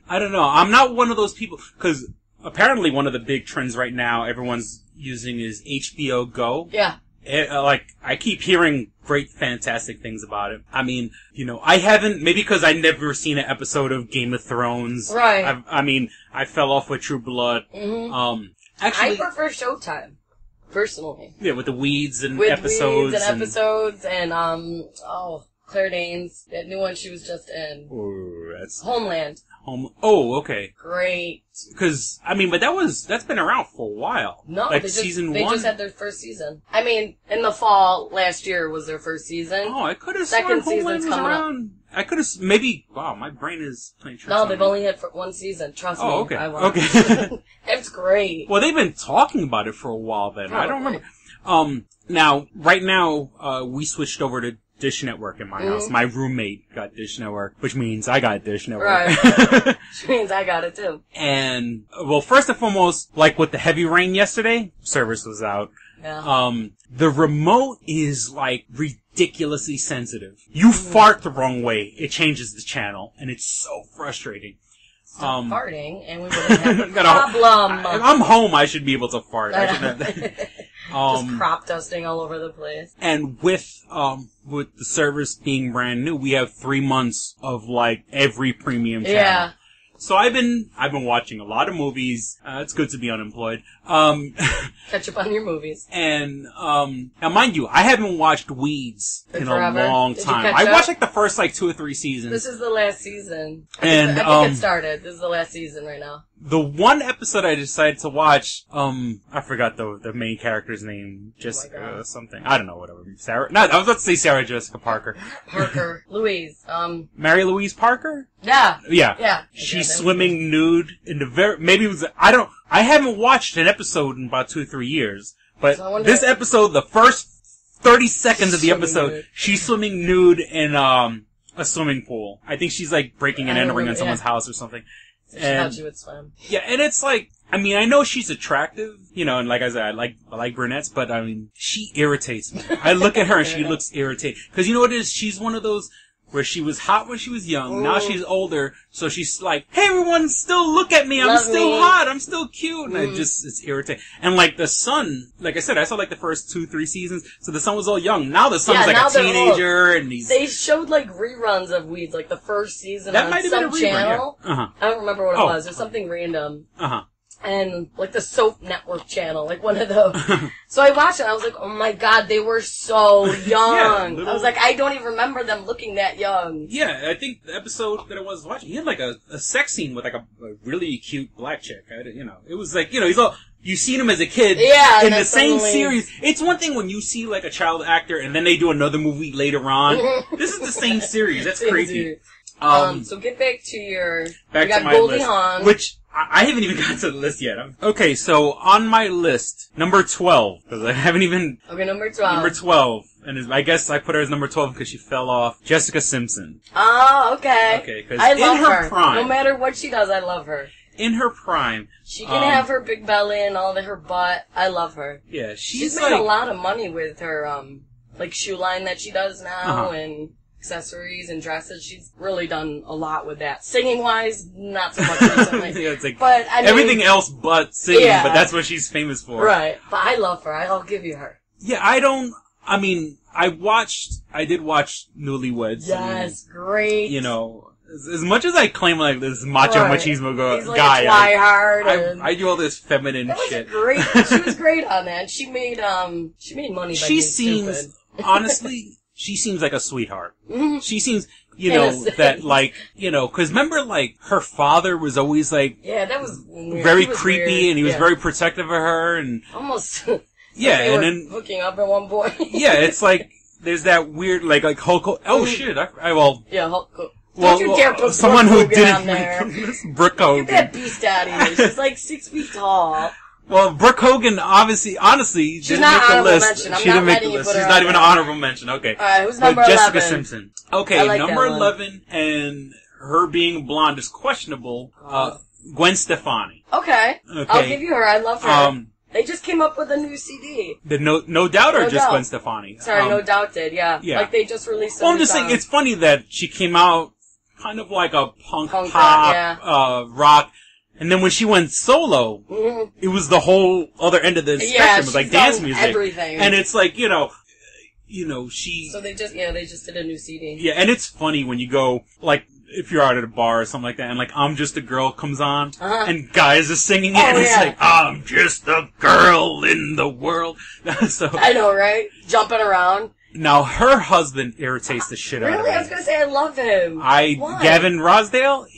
I don't know, I'm not one of those people, because apparently one of the big trends right now everyone's using is HBOGo. Yeah. Like, I keep hearing great, fantastic things about it. I mean, you know, I haven't, maybe because I've never seen an episode of Game of Thrones. Right. I fell off with True Blood. Mm-hmm. Actually, I prefer Showtime, personally. yeah, with the weeds and With episodes. weeds and episodes and, Claire Danes, that new one she was just in. Ooh, that's Homeland. Oh, okay. Great. Because, I mean, but that's been around for a while. No, like they season just, 1. They just had their first season. I mean, in the fall last year was their first season. Oh, I could have Second sworn Homeland season's was coming up. around. I could have, maybe, wow, my brain is playing tricks No, on they've me. only had one season. Trust me. Oh, okay. I watched. Okay. It's great. Well, they've been talking about it for a while then. I don't remember. Now, right now, we switched over to Dish Network in my house. My roommate got Dish Network, which means I got Dish Network. Right. Which means I got it too. And, well, first and foremost, like with the heavy rain yesterday, service was out. Yeah. The remote is like ridiculously sensitive. You fart the wrong way, it changes the channel, and it's so frustrating. Stop farting, and we would have had a problem. If I'm home, I should be able to fart. I shouldn't have that. Just crop dusting all over the place. And with the service being brand new, we have 3 months of like every premium channel. Yeah. So I've been watching a lot of movies. It's good to be unemployed. Catch up on your movies. And now mind you, I haven't watched Weeds in forever? a long Did you time. catch I up? watched like the first like 2 or 3 seasons. This is the last season. And I think it started. This is the last season right now. The one episode I decided to watch, I forgot the main character's name. Jessica something. I don't know, whatever. Sarah? No, I was about to say Sarah Jessica Parker. Louise. Mary Louise Parker? Yeah. Yeah. She's swimming nude in the maybe it was, I haven't watched an episode in about 2 or 3 years. But this episode, the first 30 seconds of the episode, she's swimming nude in, a swimming pool. I think she's like breaking and entering in someone's house or something. She thought she would swim. Yeah, and it's like, I mean, I know she's attractive, you know, and like I said, I like brunettes, but I mean, she irritates me. I look at her and she looks irritated. Cause you know what it is? She's one of those where she was hot when she was young, now she's older, so she's like, hey everyone, still look at me, I'm still hot, I'm still cute, and it's irritating. And like the son, like I said, I saw like the first 2, 3 seasons, so the son was all young, now the son's like a teenager, and they showed like reruns of Weeds, like the first season that on might have some been a rerun, channel. Yeah. I don't remember what it was, or something random. And like the Soap Network channel, like one of those. So I watched it and I was like, oh my god, they were so young. I was like, I don't even remember them looking that young. Yeah, I think the episode that I was watching, he had like a sex scene with like a really cute black chick. You know, it was like, you know, he's all, you've seen him as a kid in the same series. It's one thing when you see like a child actor and then they do another movie later on. This is the same series. That's creepy. So get back to your, back you got to my Goldie list, Hawn. which I haven't even gotten to the list yet. Okay, so on my list, number 12, because I haven't even... Okay, number 12. Number 12, and I guess I put her as number 12 because she fell off. Jessica Simpson. Oh, okay. Okay, because in her prime... No matter what she does, I love her. In her prime... She can have her big belly and all her butt. I love her. Yeah, she's made a lot of money with her, like, shoe line that she does now, and... accessories and dresses. She's really done a lot with that. Singing wise, not so much recently. Yeah, it's like but I mean, everything else but singing, but that's what she's famous for. Right. But I love her. I'll give you her. Yeah, I did watch Newlyweds. Yes, great. You know, as much as I claim like this macho machismo He's like guy, a twihard I do all this feminine shit. Great. She was great on that. She made money by being stupid. Honestly, she seems like a sweetheart. Mm-hmm. She seems, you know, that like, you know, cause remember like, her father was always like, yeah, that was weird. Very creepy weird. And he was very protective of her and, almost, yeah, and then, hooking up at one point. Yeah, it's like, there's that weird, like Hulk Hogan. Oh shit, yeah, Hulk Hogan. Well, don't you dare put someone Brooke who Hogan didn't, on there. Brooke Hogan. Get that beast out of here. She's like 6 feet tall. Well, Brooke Hogan honestly, didn't make the list. She didn't make the list. She's not even an honorable mention. Okay. Alright, who's number 11? Jessica Simpson. Okay, like number 11, and her being blonde is questionable. Gwen Stefani. Okay. I'll give you her. I love her. They just came up with a new CD. The No Doubt or just Gwen Stefani? Sorry, No Doubt did, yeah. Like they just released a new I'm just saying, it's funny that she came out kind of like a punk pop, rock. And then when she went solo, it was the whole other end of the spectrum. It was like dance music. Everything. And it's like, you know, she... So they just did a new CD. Yeah, and it's funny when you go, like, if you're out at a bar or something like that, and like, I'm Just a Girl comes on, and guys are singing it, and it's like, I'm just a girl in the world. So I know, right? Jumping around. Now, her husband irritates the shit out of me. Really? I was gonna say I love him. Why? Gavin Rosdale,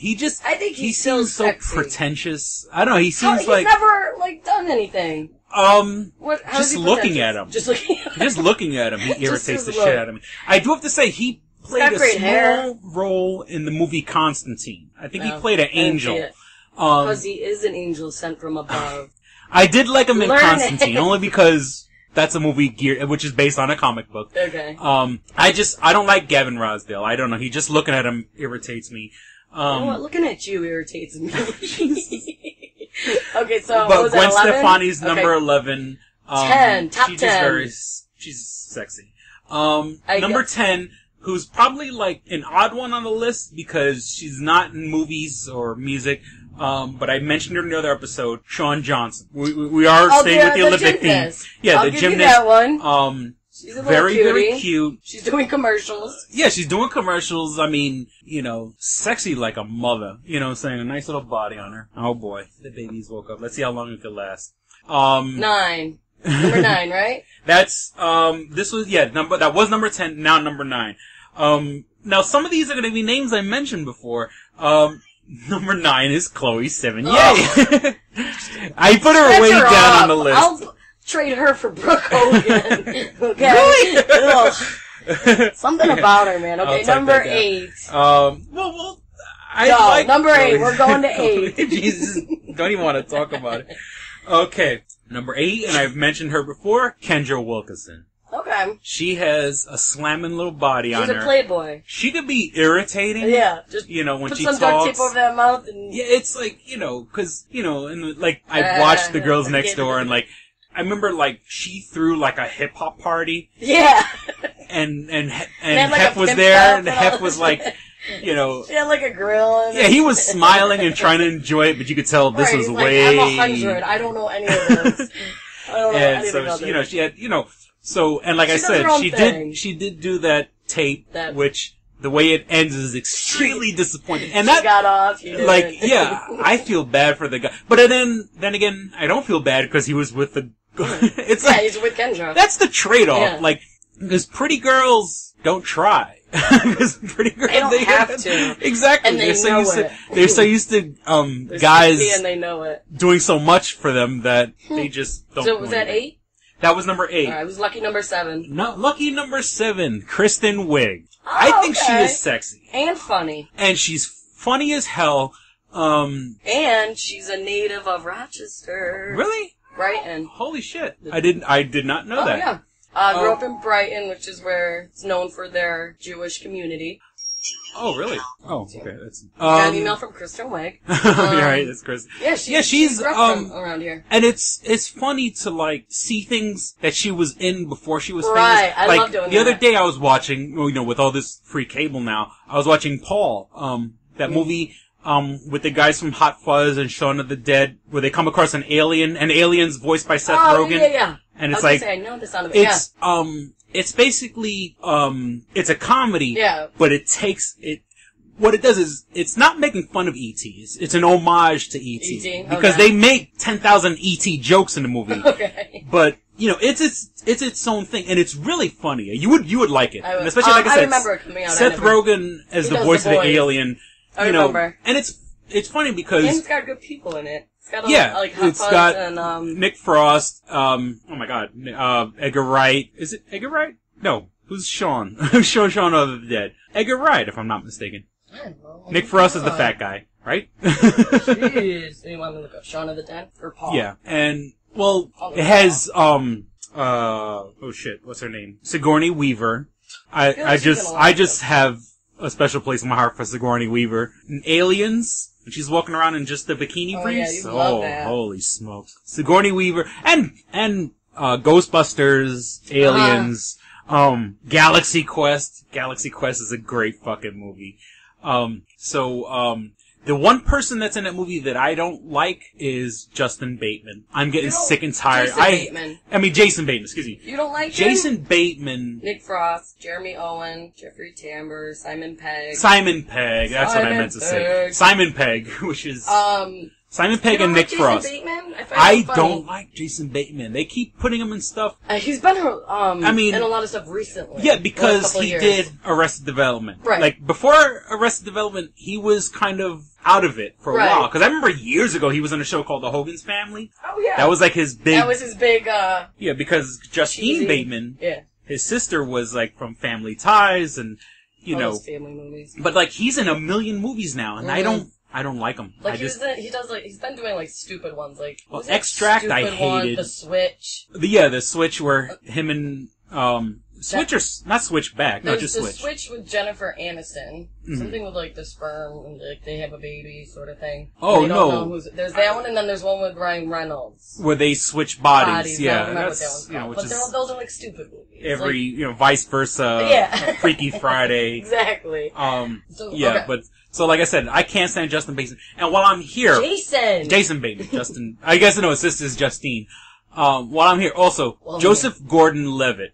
I think he seems so pretentious. I don't know, he seems he's never, like, done anything. Just looking at him. Just looking at him, he irritates the shit out of me. I do have to say, he played a small role in the movie Constantine. I think he played an angel. Because he is an angel sent from above. I did like him in Constantine, only because... That's a movie which is based on a comic book. Okay. I don't like Gavin Rosdale. I don't know. He just looking at him irritates me. You know what? Looking at you irritates me. Okay, so but was Gwen 11? Stefani's number 11. 10, top 10. She's sexy. Number 10, who's probably like an odd one on the list because she's not in movies or music. But I mentioned her in the other episode, Shawn Johnson. We are staying with the Olympic theme. Yeah, I'll the gymnast. That one. She's a very cute. She's doing commercials. Yeah, she's doing commercials. I mean, sexy like a mother. You know what I'm saying? A nice little body on her. Oh boy, the babies woke up. Let's see how long it could last. 9. Number 9, right? That's, that was number 10, now number 9. Now some of these are gonna be names I mentioned before. Number 9 is Chloe Sevigny. Oh. I put her way down on the list. I'll trade her for Brooke Hogan. Okay? Really? Something about her, man. Okay, number 8. Number 8. We're going to 8. Jesus, don't even want to talk about it. Okay, number 8, and I've mentioned her before, Kendra Wilkinson. Okay. She has a slamming little body on her. She's a playboy. She could be irritating. Yeah, just when she some talks. duct tape over that mouth. And... Yeah, it's like, because, and like, I've watched The Girls Next Door, and like, I remember like, she threw like a hip-hop party. Yeah. And Hef was there, and Hef was like, She had like a grill. Yeah, he was smiling and trying to enjoy it, but you could tell this was way... I'm 100. I don't know any of this. I don't know anything about this. She had, so, and like I said, she did do that tape, which the way it ends is extremely disappointing. And that got off. I feel bad for the guy, but then again, I don't feel bad because he was with the. It's he's with Kendra. That's the trade-off. Yeah. Because pretty girls don't try. Because pretty girls they don't have to. Exactly. And they're so used to guys and they know it. Doing so much for them that they just don't. So was that 8? That was number 8. Alright, it was lucky number 7. No, lucky number 7, Kristyn Wiig. I think she is sexy. And funny. And she's funny as hell. And she's a native of Rochester. Really? Brighton. Holy shit. I did not know that. Yeah. Grew up in Brighton, which is where it's known for their Jewish community. Oh, really? Oh, okay. That's, got an email from Kristyn Wiig. You're right, that's Kristyn. Yeah, she's from around here. And it's funny to like see things that she was in before she was famous. Right, I love doing that. The other day I was watching, with all this free cable now, I was watching Paul, that movie, with the guys from Hot Fuzz and Shaun of the Dead, where they come across an alien, and alien's voiced by Seth Rogen. Yeah. And it's I know the sound of it. It's basically, it's a comedy. Yeah. But what it does is, it's not making fun of E.T.s. It's an homage to E.T. E.T., because they make 10,000 E.T. jokes in the movie. Okay. But, it's its own thing, and it's really funny. You would like it. I would. Especially, like I said, remember it coming out. Seth Rogen as the voice of the alien. I remember. And it's funny because... And it's got good people in it. It's got it's got Nick Frost, oh my god, Edgar Wright. Is it Edgar Wright? No. Who's Shawn? Shawn of the Dead. Edgar Wright, if I'm not mistaken. I don't know. Nick Frost is the fat guy, right? Jeez. You want me to look up Shaun of the Dead? Or Paul? Yeah, and, it has, oh shit, what's her name? Sigourney Weaver. I just have a special place in my heart for Sigourney Weaver. And Aliens, and she's walking around in just the bikini briefs. Yeah, you love that. Holy smokes. Sigourney Weaver, and Ghostbusters, Aliens, Galaxy Quest. Galaxy Quest is a great fucking movie. The one person that's in that movie that I don't like is Justin Bateman. I'm getting sick and tired. Jason Bateman, excuse me. You don't like Jason him? Bateman. Nick Frost, Jeremy Owen, Jeffrey Tambor, Simon Pegg. That's what I meant to say. Simon Pegg, which is... Simon Pegg and Nick Frost. I don't like Jason Bateman. They keep putting him in stuff. He's been in a lot of stuff recently. Yeah, because he did Arrested Development. Right. Like, before Arrested Development, he was kind of out of it for a while. Because I remember years ago he was on a show called The Hogan's Family. Oh, yeah. That was like his big... Yeah, because Justine Bateman, his sister was like from Family Ties and, those family movies. But like, he's in a million movies now, and I don't like him. Like, he's been doing, like, stupid ones, like... Extract, I hated. The Switch. The Switch where him and, Switch or not switch back? No, just There's switch. the Switch with Jennifer Aniston. Something with like the sperm and like they have a baby sort of thing. Oh They no! don't know there's that one, and then there's one with Ryan Reynolds. Where they switch bodies. I Yeah, don't remember that's what that one's called. which But is those are like stupid movies. every like, vice versa. Yeah. Freaky Friday. Exactly. Yeah, okay. but so like I said, I can't stand Justin Bateman. And while I'm here, Jason Bateman, Justin. I guess no, his sister's Justine. While I'm here, also Joseph Gordon-Levitt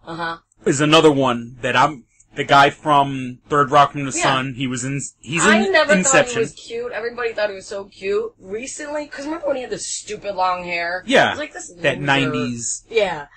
is another one that I'm. The guy from Third Rock from the Sun, he's in I never Inception. thought he was cute. Everybody thought he was so cute. Recently, because remember when he had the stupid long hair? Yeah. I was like, this that loser. 90s. Yeah.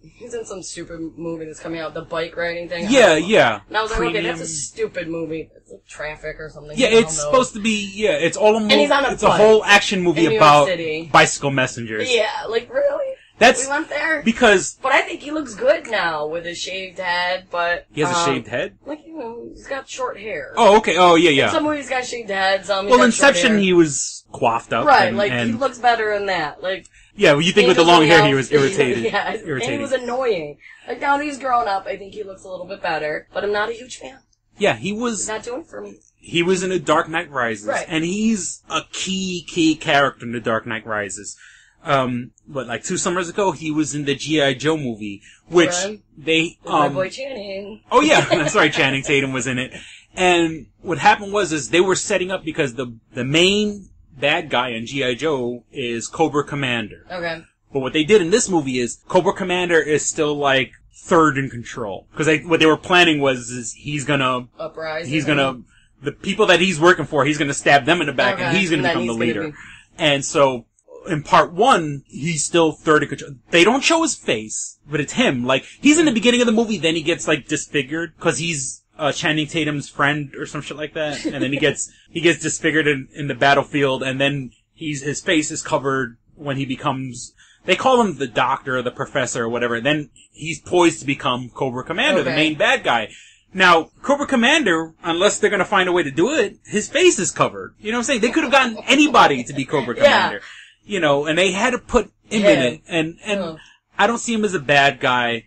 He's in some stupid movie that's coming out, the bike riding thing. Yeah. And I was like, okay, that's a stupid movie. It's like Traffic or something. Yeah, it's supposed to be, it's all a movie. And he's on a it's bike a whole action movie in New about York City. bicycle messengers. Yeah, like really? We went there? Because... But I think he looks good now with his shaved head, but... He has a shaved head? Like, he's got short hair. Oh, okay. Oh, yeah. In some movies he's got shaved heads, he's well, got Inception, short hair. he was coiffed up. Right, and he looks better in that. Like... Yeah, well, you think with the long hair he was irritated. Yeah, and he was annoying. Like, now that he's grown up, I think he looks a little bit better, but I'm not a huge fan. Yeah, he was... He's not doing it for me. He was in The Dark Knight Rises. Right. And he's a key character in The Dark Knight Rises. But like 2 summers ago, he was in the G.I. Joe movie, which they, my boy Channing. Oh yeah, that's right, Channing Tatum was in it. And what happened was they were setting up because the main bad guy in G.I. Joe is Cobra Commander. Okay. But what they did in this movie is Cobra Commander is still like third in control. Because what they were planning was he's gonna... Uprising. The people that he's working for, he's gonna stab them in the back and he's gonna become the leader. And so... In part 1, he's still third in control. They don't show his face, but it's him. Like, he's in the beginning of the movie, then he gets, like, disfigured, because he's, Channing Tatum's friend, or some shit like that. And then he gets disfigured in the battlefield, and then his face is covered when he becomes, they call him the doctor, or the professor, or whatever. Then he's poised to become Cobra Commander, the main bad guy. Now, Cobra Commander, unless they're gonna find a way to do it, his face is covered. You know what I'm saying? They could have gotten anybody to be Cobra Commander. Yeah. You know, and they had to put him in it. And I don't see him as a bad guy.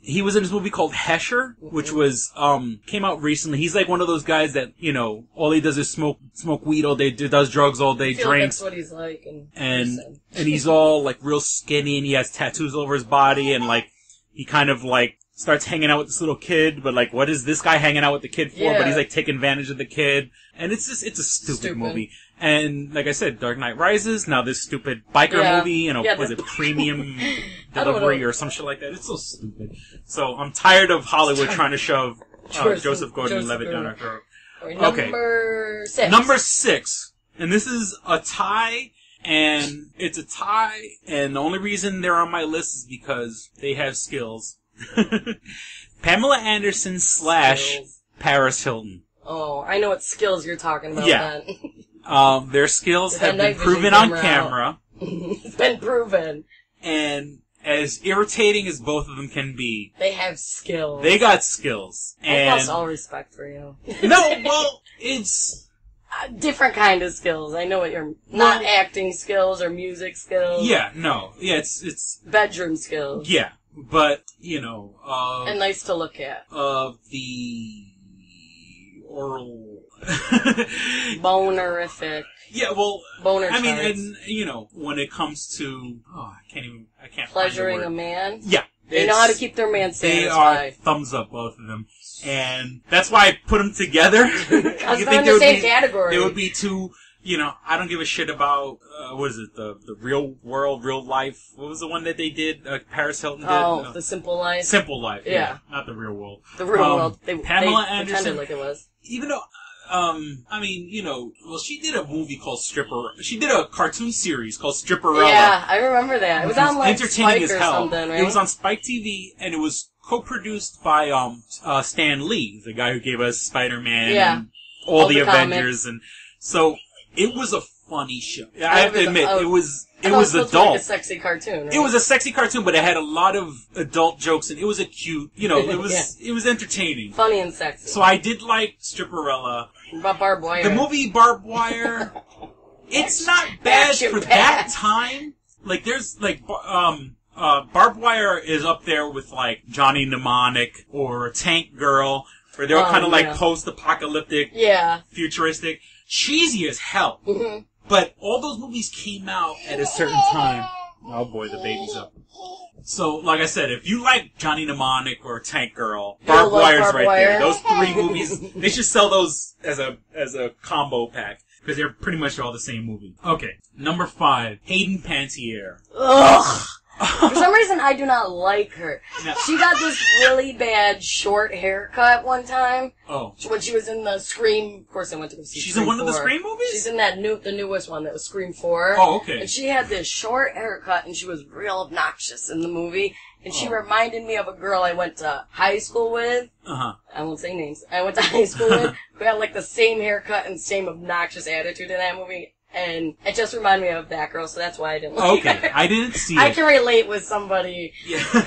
He was in this movie called Hesher, which was, came out recently. He's like one of those guys that, all he does is smoke weed all day, does drugs all day, drinks. That's what he's like. And he's all like real skinny and he has tattoos all over his body and like, he kind of like starts hanging out with this little kid, but like, what is this guy hanging out with the kid for? Yeah. But he's like taking advantage of the kid. And it's a stupid movie. And like I said, Dark Knight Rises, now this stupid biker movie, was it Premium Delivery or some shit like that? It's so stupid. So I'm tired of Hollywood trying to shove Joseph Gordon-Levitt down our throat. Okay. Number 6. And this is a tie, and it's a tie, and the only reason they're on my list is because they have skills. Pamela Anderson / Paris Hilton. Oh, I know what skills you're talking about then. Their skills have been proven on camera. It's been proven. And as irritating as both of them can be, they have skills. They got skills. And I lost all respect for you. No, well, it's... different kind of skills. I know what you're... Not acting skills or music skills. Yeah, no. Yeah, it's... bedroom skills. Yeah, but, and nice to look at. The... oral... Bonerific. Yeah, well, Boner I mean, charts. and, when it comes to, I can't pleasuring find the word. A man? Yeah. They know how to keep their man satisfied. They are thumbs up, both of them. And that's why I put them together. Because they're in the same category. They would be two, I don't give a shit about, what is it, the real world, real life. What was the one that they did, Paris Hilton did? Oh, The Simple Life? Simple Life, yeah. Not the real world. The real world. Pamela Anderson. Pretended like it was. Even though, she did a movie called she did a cartoon series called Stripperella. Yeah, I remember that. It was on like entertaining Spike as or hell. something, right? It was on Spike TV, and it was co-produced by, Stan Lee, the guy who gave us Spider-Man and all the Avengers, comics. And so, it was a funny show. I have to admit, it was adult. Like a sexy cartoon, right? It was a sexy cartoon, but it had a lot of adult jokes, and it was a cute, it was entertaining. Funny and sexy. So I did like Stripperella. About Barbed Wire. The movie Barbed Wire, it's not bad for that time. Like, there's, like, Barbed Wire is up there with, like, Johnny Mnemonic or Tank Girl, where they're kind of like post-apocalyptic, futuristic, cheesy as hell. Mm-hmm. But all those movies came out at a certain time. Oh boy, the baby's up. So, like I said, if you like Johnny Mnemonic or Tank Girl, Barbed Wire's right there. Those 3 movies, they should sell those as a combo pack. Because they're pretty much all the same movie. Okay, number 5, Hayden Panettiere. Ugh! For some reason, I do not like her. No. She got this really bad short haircut one time. Oh. When she was in the Scream, of course I went to go see She's Scream in one 4. of the Scream movies? She's in that the newest one that was Scream 4. Oh, okay. And she had this short haircut and she was real obnoxious in the movie. And she reminded me of a girl I went to high school with. Uh-huh. I won't say names. I went to high school with who had like the same haircut and same obnoxious attitude in that movie. And it just reminded me of that girl, so that's why I didn't like her. I didn't see it. I can relate with somebody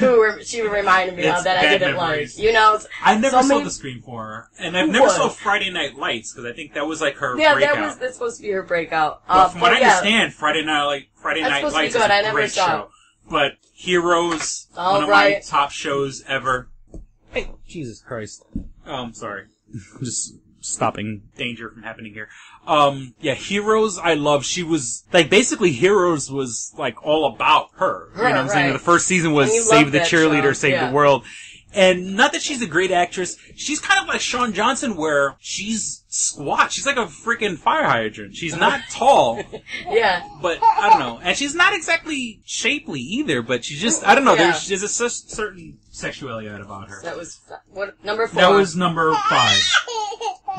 who she reminded me of that I didn't like. You know? I never saw the Scream 4, and I never saw Friday Night Lights, because I think that was like her breakout. Yeah, that's supposed to be her breakout. From what I understand, Friday Night Lights is a great show. But Heroes, one of my top shows ever. Hey, Jesus Christ. Oh, I'm sorry. I'm just stopping danger from happening here. Heroes I love. She was, like, basically Heroes was, like, all about her. You know what I'm saying? The first season was Save the Cheerleader, Save the World. And not that she's a great actress, she's kind of like Shawn Johnson where she's squat. She's like a freaking fire hydrant. She's not tall. But, I don't know. And she's not exactly shapely either, but she's just, I don't know, there's a certain sexuality about her. That was, what, number 4? That was number 5.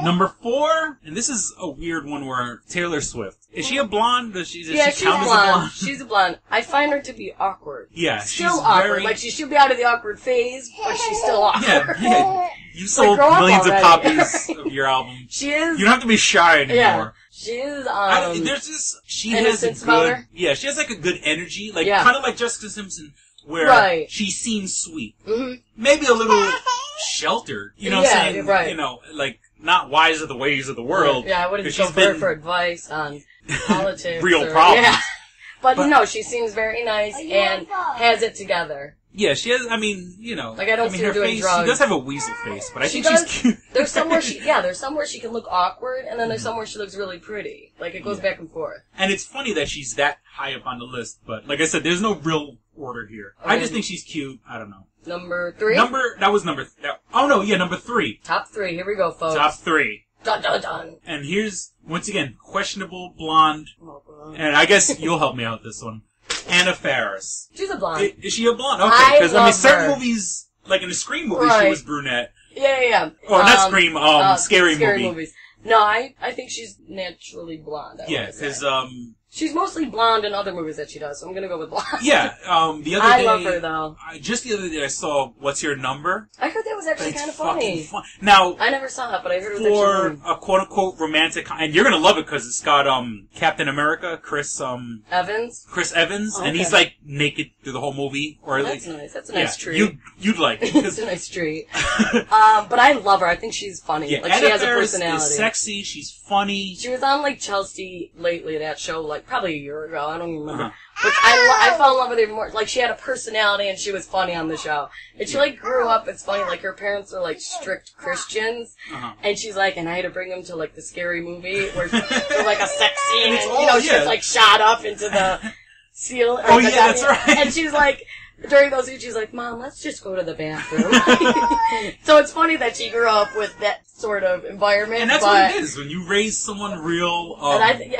Number 4, and this is a weird one where Taylor Swift. Is she a blonde? Does she she's count blonde. As a blonde? She's a blonde. I find her to be awkward. Yeah, still she's awkward. Very... Like, she should be out of the awkward phase, but she's still awkward. Yeah. You sold millions of copies of your album. She is... You don't have to be shy anymore. Yeah. She is, there's this... She has a good... Yeah, she has, like, a good energy. Like, kind of like Jessica Simpson, where she seems sweet. Mm-hmm. Maybe a little sheltered. You know what I'm saying? Right. You know, like... Not wise of the ways of the world. Yeah, I wouldn't go for her for advice on politics. Real problems. Yeah. But, no, she seems very nice and has it together. Yeah, she has, I mean, you know. Like, I don't see her doing face, drugs. She does have a weasel face, but I think she's cute. There's somewhere she can look awkward, and then there's somewhere she looks really pretty. Like, it goes back and forth. And it's funny that she's that high up on the list, but, like I said, there's no real order here. Okay. I just think she's cute. I don't know. Number 3? That was number... number 3. Top 3. Here we go, folks. Top 3. Dun, dun, dun. And here's, once again, questionable blonde. Oh, and I guess you'll help me out with this one. Anna Faris. She's a blonde. Is she a blonde? Okay, because, certain movies, like in the Scream movie, she was brunette. Yeah. Or not Scream, Scary Movie. Movies. No, I think she's naturally blonde. Because, she's mostly blonde in other movies that she does, so I'm gonna go with blonde. Yeah, the other day... I love her, though. Just the other day I saw What's Your Number? I heard that was actually kind of funny. Fun. Now... I never saw it, but I heard it was actually for a quote-unquote romantic... And you're gonna love it because it's got, Captain America, Chris Evans, and he's, like, naked through the whole movie. Or that's nice. That's a nice treat. You'd like it. It's a nice treat. But I love her. I think she's funny. Yeah, like, she has a Faris personality. Is sexy. She's funny. She was on, like, Chelsea lately, that show, like, probably a year ago. I don't even remember. But I fell in love with her more. Like, she had a personality and she was funny on the show. And she, like, grew up, it's funny, like, her parents are, like, strict Christians. And she's like, and I had to bring them to, like, the Scary Movie where there's, like, a sex scene and, she's, like, shot up into the ceiling. That's right. And she's like... During those scenes, she's like, Mom, let's just go to the bathroom. So it's funny that she grew up with that sort of environment. And that's what it is. When you raise someone real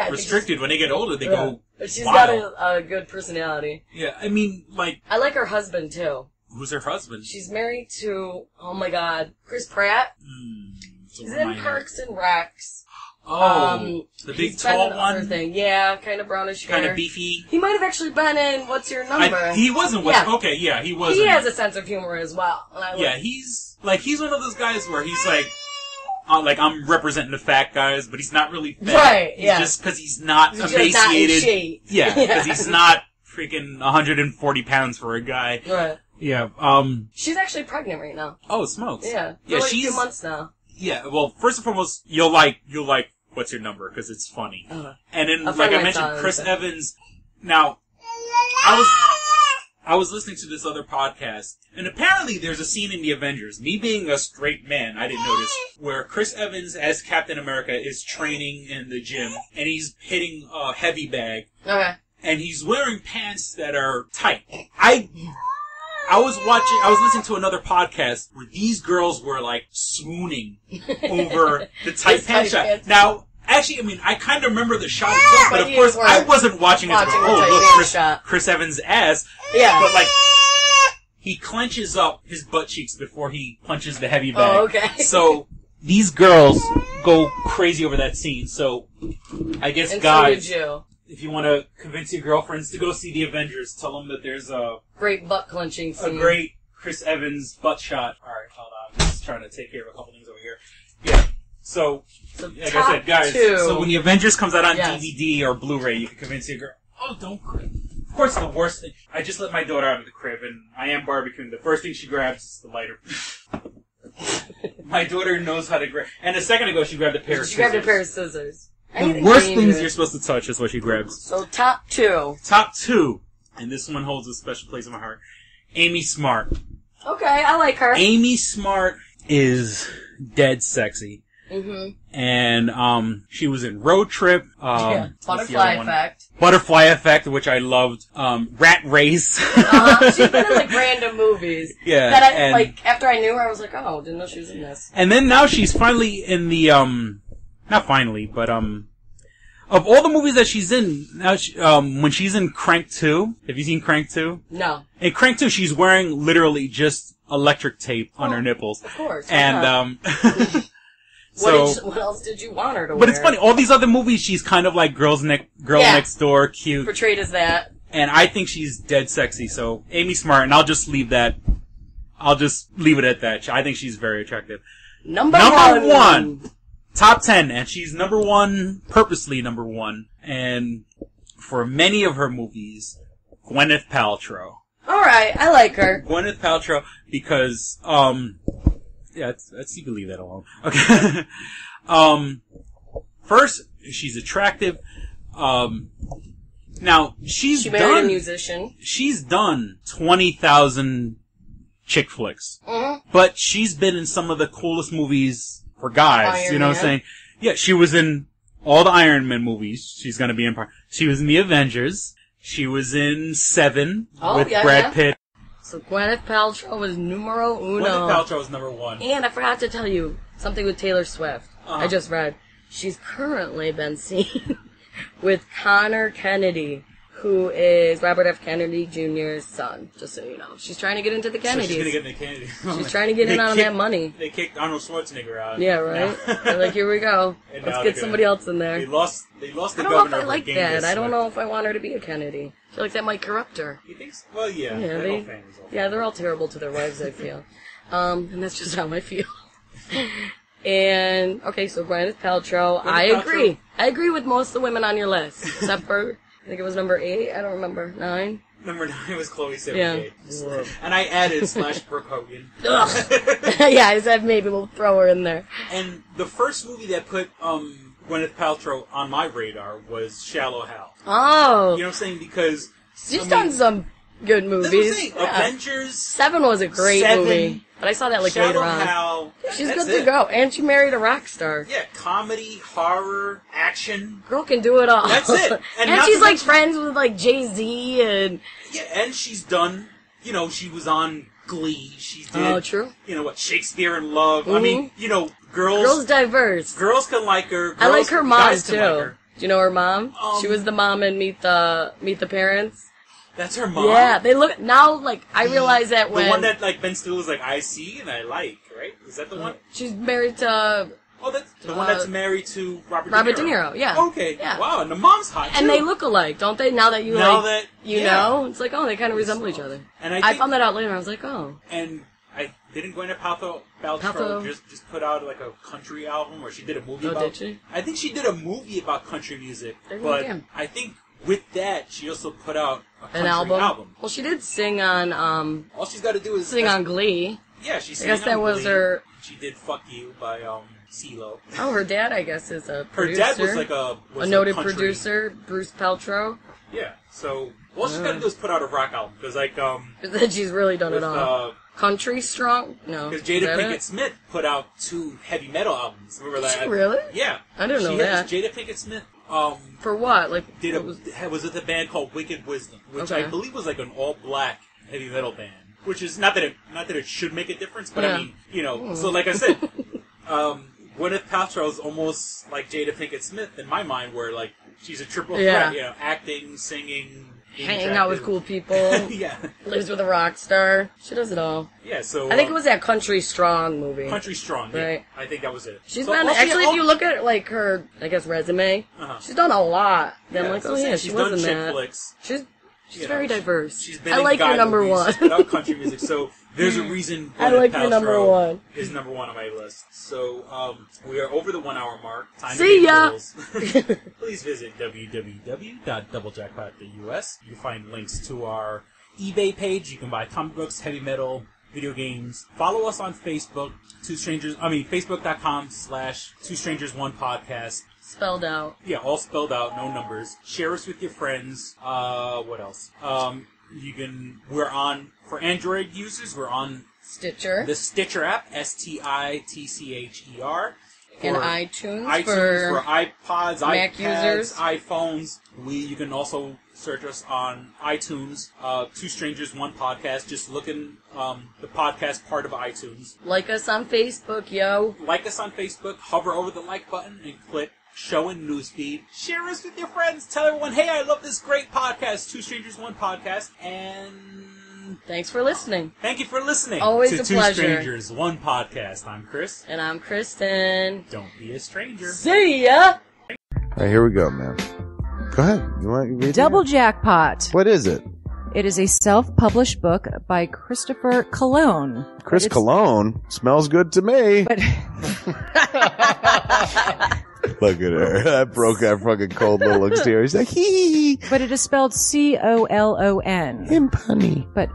restricted, when they get older, they go But she's wild. got a good personality. Yeah, I mean, like... I like her husband, too. Who's her husband? She's married to, oh my god, Chris Pratt. He's in Parks and Recs. Oh, the big tall one? Thing. Yeah, kind of brownish hair. Kind of beefy. He might have actually been in What's Your Number? He wasn't. Okay, yeah, he was. He has a sense of humor as well. He's one of those guys where he's like I'm representing the fat guys, but he's not really fat. Right, just because he's not emaciated. Not in shape. Yeah, because he's not freaking 140 pounds for a guy. Right. Yeah, She's actually pregnant right now. Oh, smokes. Yeah. Yeah, she's 2 months now. Yeah, well, first and foremost, you'll like What's Your Number, because it's funny. And then, like I mentioned, Chris Evans. Now, I I was listening to this other podcast, and apparently there's a scene in The Avengers, me being a straight man, I didn't notice, where Chris Evans as Captain America is training in the gym, and he's hitting a heavy bag. Okay. And he's wearing pants that are tight. I was listening to another podcast where these girls were like swooning over the tight pants shot. Now, actually, I mean, I kind of remember the shot itself, but of course I wasn't watching it. Look, Chris Evans' ass. Yeah. But like, he clenches up his butt cheeks before he punches the heavy bag. Oh, okay. So, these girls go crazy over that scene. So, I guess and guys, so did you. If you want to convince your girlfriends to go see The Avengers, tell them that there's a great butt clenching scene. A great Chris Evans butt shot. Alright, hold on. I'm just trying to take care of a couple things over here. Yeah. So like I said, guys, so when The Avengers comes out on DVD or Blu-ray, you can convince your girl, oh, don't cry. Of course, the worst thing, I just let my daughter out of the crib, and I am barbecuing. The first thing she grabs is the lighter. My daughter knows how to grab, and a second ago she grabbed a pair of scissors. She grabbed a pair of scissors. The worst things you're supposed to touch is what she grabs. So, top two. Top two. And this one holds a special place in my heart. Amy Smart. Okay, I like her. Amy Smart is dead sexy. Mm-hmm. And, she was in Road Trip. Butterfly Effect. Butterfly Effect, which I loved. Rat Race. She's been in, like, random movies. Yeah. That after I knew her, I was like, oh, didn't know she was in this. And then now she's finally in the, not finally, but, of all the movies that she's in, now when she's in Crank 2, have you seen Crank 2? No. In Crank 2, she's wearing literally just electric tape on her nipples. Of course. And, what else did you want her to wear? But it's funny, all these other movies, she's kind of like Girl Next Door, cute. Portrayed as that. And I think she's dead sexy, so Amy Smart, and I'll just leave it at that. I think she's very attractive. Number one. Top 10, and she's number one, purposely number one, and for many of her movies, Gwyneth Paltrow. Alright, I like her. Gwyneth Paltrow, because, you can leave that alone. Okay. First, she's attractive, now, she married a musician. She's done 20,000 chick flicks. Mm-hmm. But she's been in some of the coolest movies for guys, you know what I'm saying? Yeah, she was in all the Iron Man movies. She's gonna be in part. She was in The Avengers. She was in Seven with Brad Pitt. So Gwyneth Paltrow was numero uno. Gwyneth Paltrow was number one. And I forgot to tell you something with Taylor Swift. I just read. She's currently been seen with Connor Kennedy, who is Robert F. Kennedy Jr.'s son, just so you know. She's trying to get into the Kennedys. So she's going to get into Kennedy. She's trying to get in on that money. They kicked Arnold Schwarzenegger out. Yeah, right? They're like, here we go. Let's get somebody else in there. They lost the governor. I don't know if I like that. I don't know if I want her to be a Kennedy. I feel like that might corrupt her. You think so? Well, yeah. They're all terrible to their wives, I feel. And that's just how I feel. And, okay, so Gwyneth Paltrow, I agree. I agree with most of the women on your list, except for... I think it was number 8. I don't remember. 9? Number 9 was Chloe Sevigny. Yeah. And I added / Brooke Hogan. Yeah, I said maybe we'll throw her in there. And the first movie that put Gwyneth Paltrow on my radar was Shallow Hal. Oh. You know what I'm saying? Because... She's done some good movies. Yeah. Avengers. 7 was a great movie. But I saw that like later on. Hal. She's good to go. And she married a rock star. Yeah, comedy, horror, action. Girl can do it all. That's it. And she's like friends with like Jay-Z and... Yeah, and she's done, you know, she was on Glee. She did... Oh, true. You know what, Shakespeare in Love. Mm-hmm. I mean, you know, girls... Girls diverse. Girls can like her. I like her mom, too. Do you know her mom? She was the mom in Meet the Parents. That's her mom? Yeah, they look... Now, like, I realize that when... The one that, like, Ben Stiller's like, I see and I like, right? Is that the one? She's married to... Oh, that's the one that's married to Robert De Niro, yeah. Okay. Yeah. Wow, and the mom's hot, too. And they look alike, don't they? Now that you know? It's like, oh, they kind of resemble each other. And I found that out later, and I was like, oh. And didn't Gwyneth Paltrow just put out, like, a country album, or she did a movie about... did she? I think she did a movie about country music, but I think... With that, she also put out a country album. Well, she did sing on, all she's got to do is... Sing on Glee. Yeah, she sang I guess that was Glee. her... She did Fuck You by, CeeLo. Oh, her dad, I guess, is a producer. Her dad was like a noted producer, Bruce Paltrow. Yeah. So, all she's got to do is put out a rock album. Because, like, then she's really done it all. Country Strong? No. Because Jada Pinkett Smith put out 2 heavy metal albums. Remember that? Did she really? Yeah. I didn't know that. Jada Pinkett Smith. For what? Like, was with a band called Wicked Wisdom, which I believe was like an all-black heavy metal band. Which is not that it should make a difference, but I mean, you know. So, like I said, Gwyneth Paltrow is almost like Jada Pinkett Smith in my mind, where like she's a triple threat. You know, acting, singing, hanging out with cool people. Yeah, lives with a rock star. She does it all. Yeah, so I think it was that Country Strong movie. Country Strong, right? Yeah, I think that was it. She's been actually, if you look at like her, I guess resume, she's done a lot. Then I'm like, oh yeah, she was in that. Flicks. She's very diverse. She's been I like your number one. Without country music, so there's a reason. I like your number one. Is number one on my list. So we are over the 1 hour mark. Time See ya. Please visit www.doublejackpot.us. You can find links to our eBay page. You can buy comic books, heavy metal, video games. Follow us on Facebook. Facebook.com/2strangers1podcast. Spelled out. Yeah, all spelled out, no numbers. Share us with your friends. What else? We're on, for Android users, we're on Stitcher. The Stitcher app, STITCHER. And iTunes for iPods, Mac iPads, users. iPhones. You can also search us on iTunes, 2 Strangers, 1 Podcast. Just look in the podcast part of iTunes. Like us on Facebook, yo. Like us on Facebook. Hover over the like button and click Show in Newsfeed. Share us with your friends. Tell everyone, hey, I love this great podcast, 2 Strangers, 1 Podcast. And thanks for listening. Thank you for listening. Always to a pleasure. 2 Strangers, 1 Podcast. I'm Chris. And I'm Kristyn. Don't be a stranger. See ya! Alright, here we go, man. Go ahead. You want to read Double Jackpot. What is it? It is a self-published book by Christopher Cologne. Chris Cologne? Smells good to me. But look at her. That broke that fucking cold little exterior. He's like, hee. But it is spelled C-O-L-O-N. Him punny. But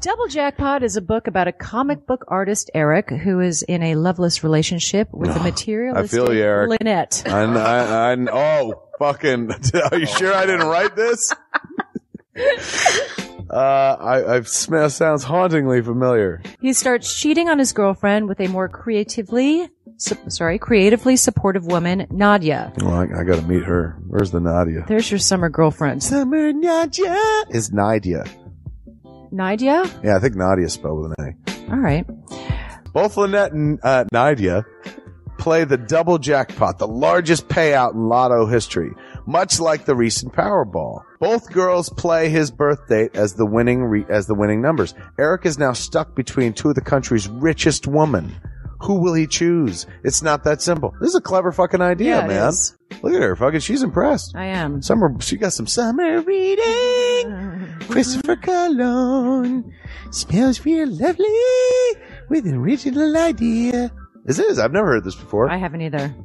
Double Jackpot is a book about a comic book artist, Eric, who is in a loveless relationship with a materialistic I feel you, Eric. Lynette. Oh, fucking. Are you sure I didn't write this? Sounds hauntingly familiar. He starts cheating on his girlfriend with a more creatively supportive woman, Nadia. Well, I gotta meet her. Where's the Nadia? There's your summer girlfriend. Summer Nadia is Nadia. Nadia? Yeah, I think Nadia spelled with an A. All right. Both Lynette and Nadia play the double jackpot, the largest payout in lotto history, much like the recent Powerball. Both girls play his birth date as the winning numbers. Eric is now stuck between 2 of the country's richest women. Who will he choose? It's not that simple. This is a clever fucking idea, man. Is. Look at her, fucking. She's impressed. I am. She got some summer reading. Christopher Cologne smells real lovely with an original idea. This is. I've never heard this before. I haven't either.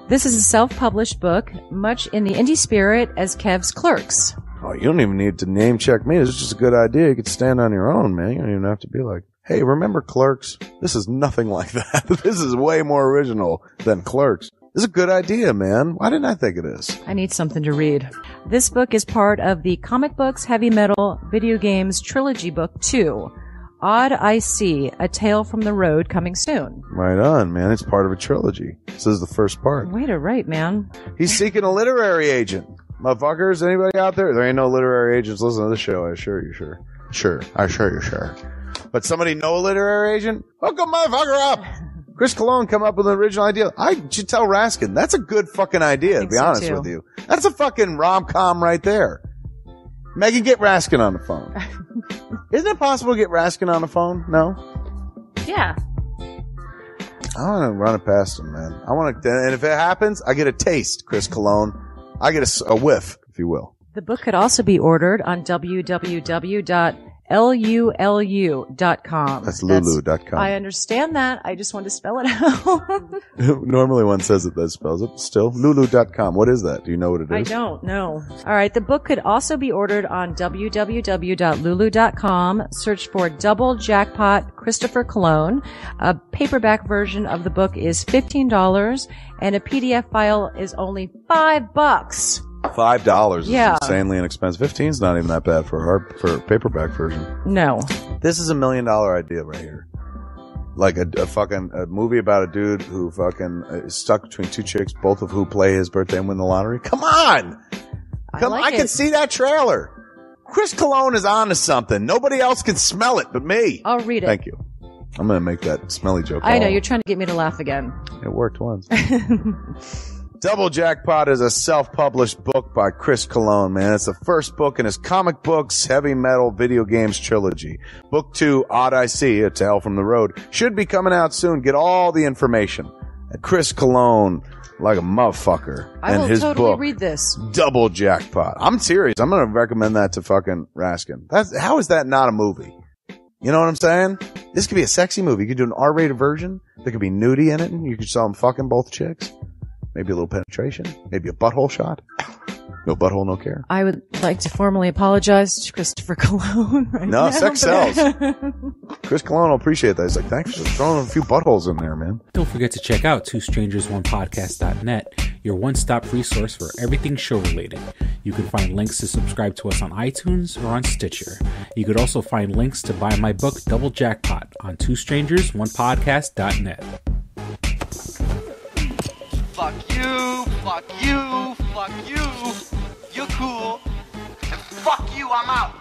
This is a self-published book, much in the indie spirit as Kev's Clerks. Oh, you don't even need to name check me. This is just a good idea. You could stand on your own, man. You don't even have to be like, hey, remember Clerks? This is nothing like that. This is way more original than Clerks. This is a good idea, man. Why didn't I think of this? I need something to read. This book is part of the Comic Books, Heavy Metal, Video Games Trilogy Book 2. Odd I See, A Tale from the Road, coming soon. Right on, man. It's part of a trilogy. This is the first part. Way to write, man. He's seeking a literary agent. Motherfuckers, anybody out there? There ain't no literary agents listening to this show. I assure you, sure. Sure. I assure you, sure. But somebody know a literary agent? Hook a motherfucker up! Chris Cologne come up with an original idea. I should tell Raskin. That's a good fucking idea, to be honest with you. That's a fucking rom-com right there. Megan, get Raskin on the phone. Isn't it possible to get Raskin on the phone? No? Yeah. I want to run it past him, man. And if it happens, I get a taste, Chris Cologne. I get a whiff, if you will. The book could also be ordered on www.lulu.com. That's lulu.com. I understand that. I just want to spell it out. Normally one says it, that spells it. Still, lulu.com. What is that? Do you know what it is? I don't know. All right. The book could also be ordered on www.lulu.com. Search for Double Jackpot Christopher Cologne. A paperback version of the book is $15 and a PDF file is only $5. $5 is Yeah. insanely inexpensive. 15's not even that bad for a paperback version. No. This is $1 million idea right here. Like a movie about a dude who fucking is stuck between two chicks, both of who play his birthday and win the lottery. Come on! I can see that trailer. Chris Cologne is on to something. Nobody else can smell it but me. I'll read it. Thank you. I'm going to make that smelly joke. I know, you're trying to get me to laugh again. It worked once. Double Jackpot is a self-published book by Chris Cologne, man. It's the first book in his comic books, heavy metal, video games trilogy. Book 2, Odd I See, A Tale from the Road, should be coming out soon. Get all the information at Chris Cologne, like a motherfucker. I and will his totally book, read this. Double Jackpot. I'm serious. I'm going to recommend that to fucking Raskin. How is that not a movie? You know what I'm saying? This could be a sexy movie. You could do an R-rated version. There could be nudie in it, and you could show them fucking both chicks. Maybe a little penetration. Maybe a butthole shot. No butthole, no care. I would like to formally apologize to Christopher Cologne right now. No, sex sells. Chris Cologne will appreciate that. He's like, thanks for throwing a few buttholes in there, man. Don't forget to check out twostrangersonepodcast.net, your one-stop resource for everything show-related. You can find links to subscribe to us on iTunes or on Stitcher. You could also find links to buy my book, Double Jackpot, on twostrangersonepodcast.net. Fuck you, fuck you, fuck you. You're cool. And fuck you, I'm out.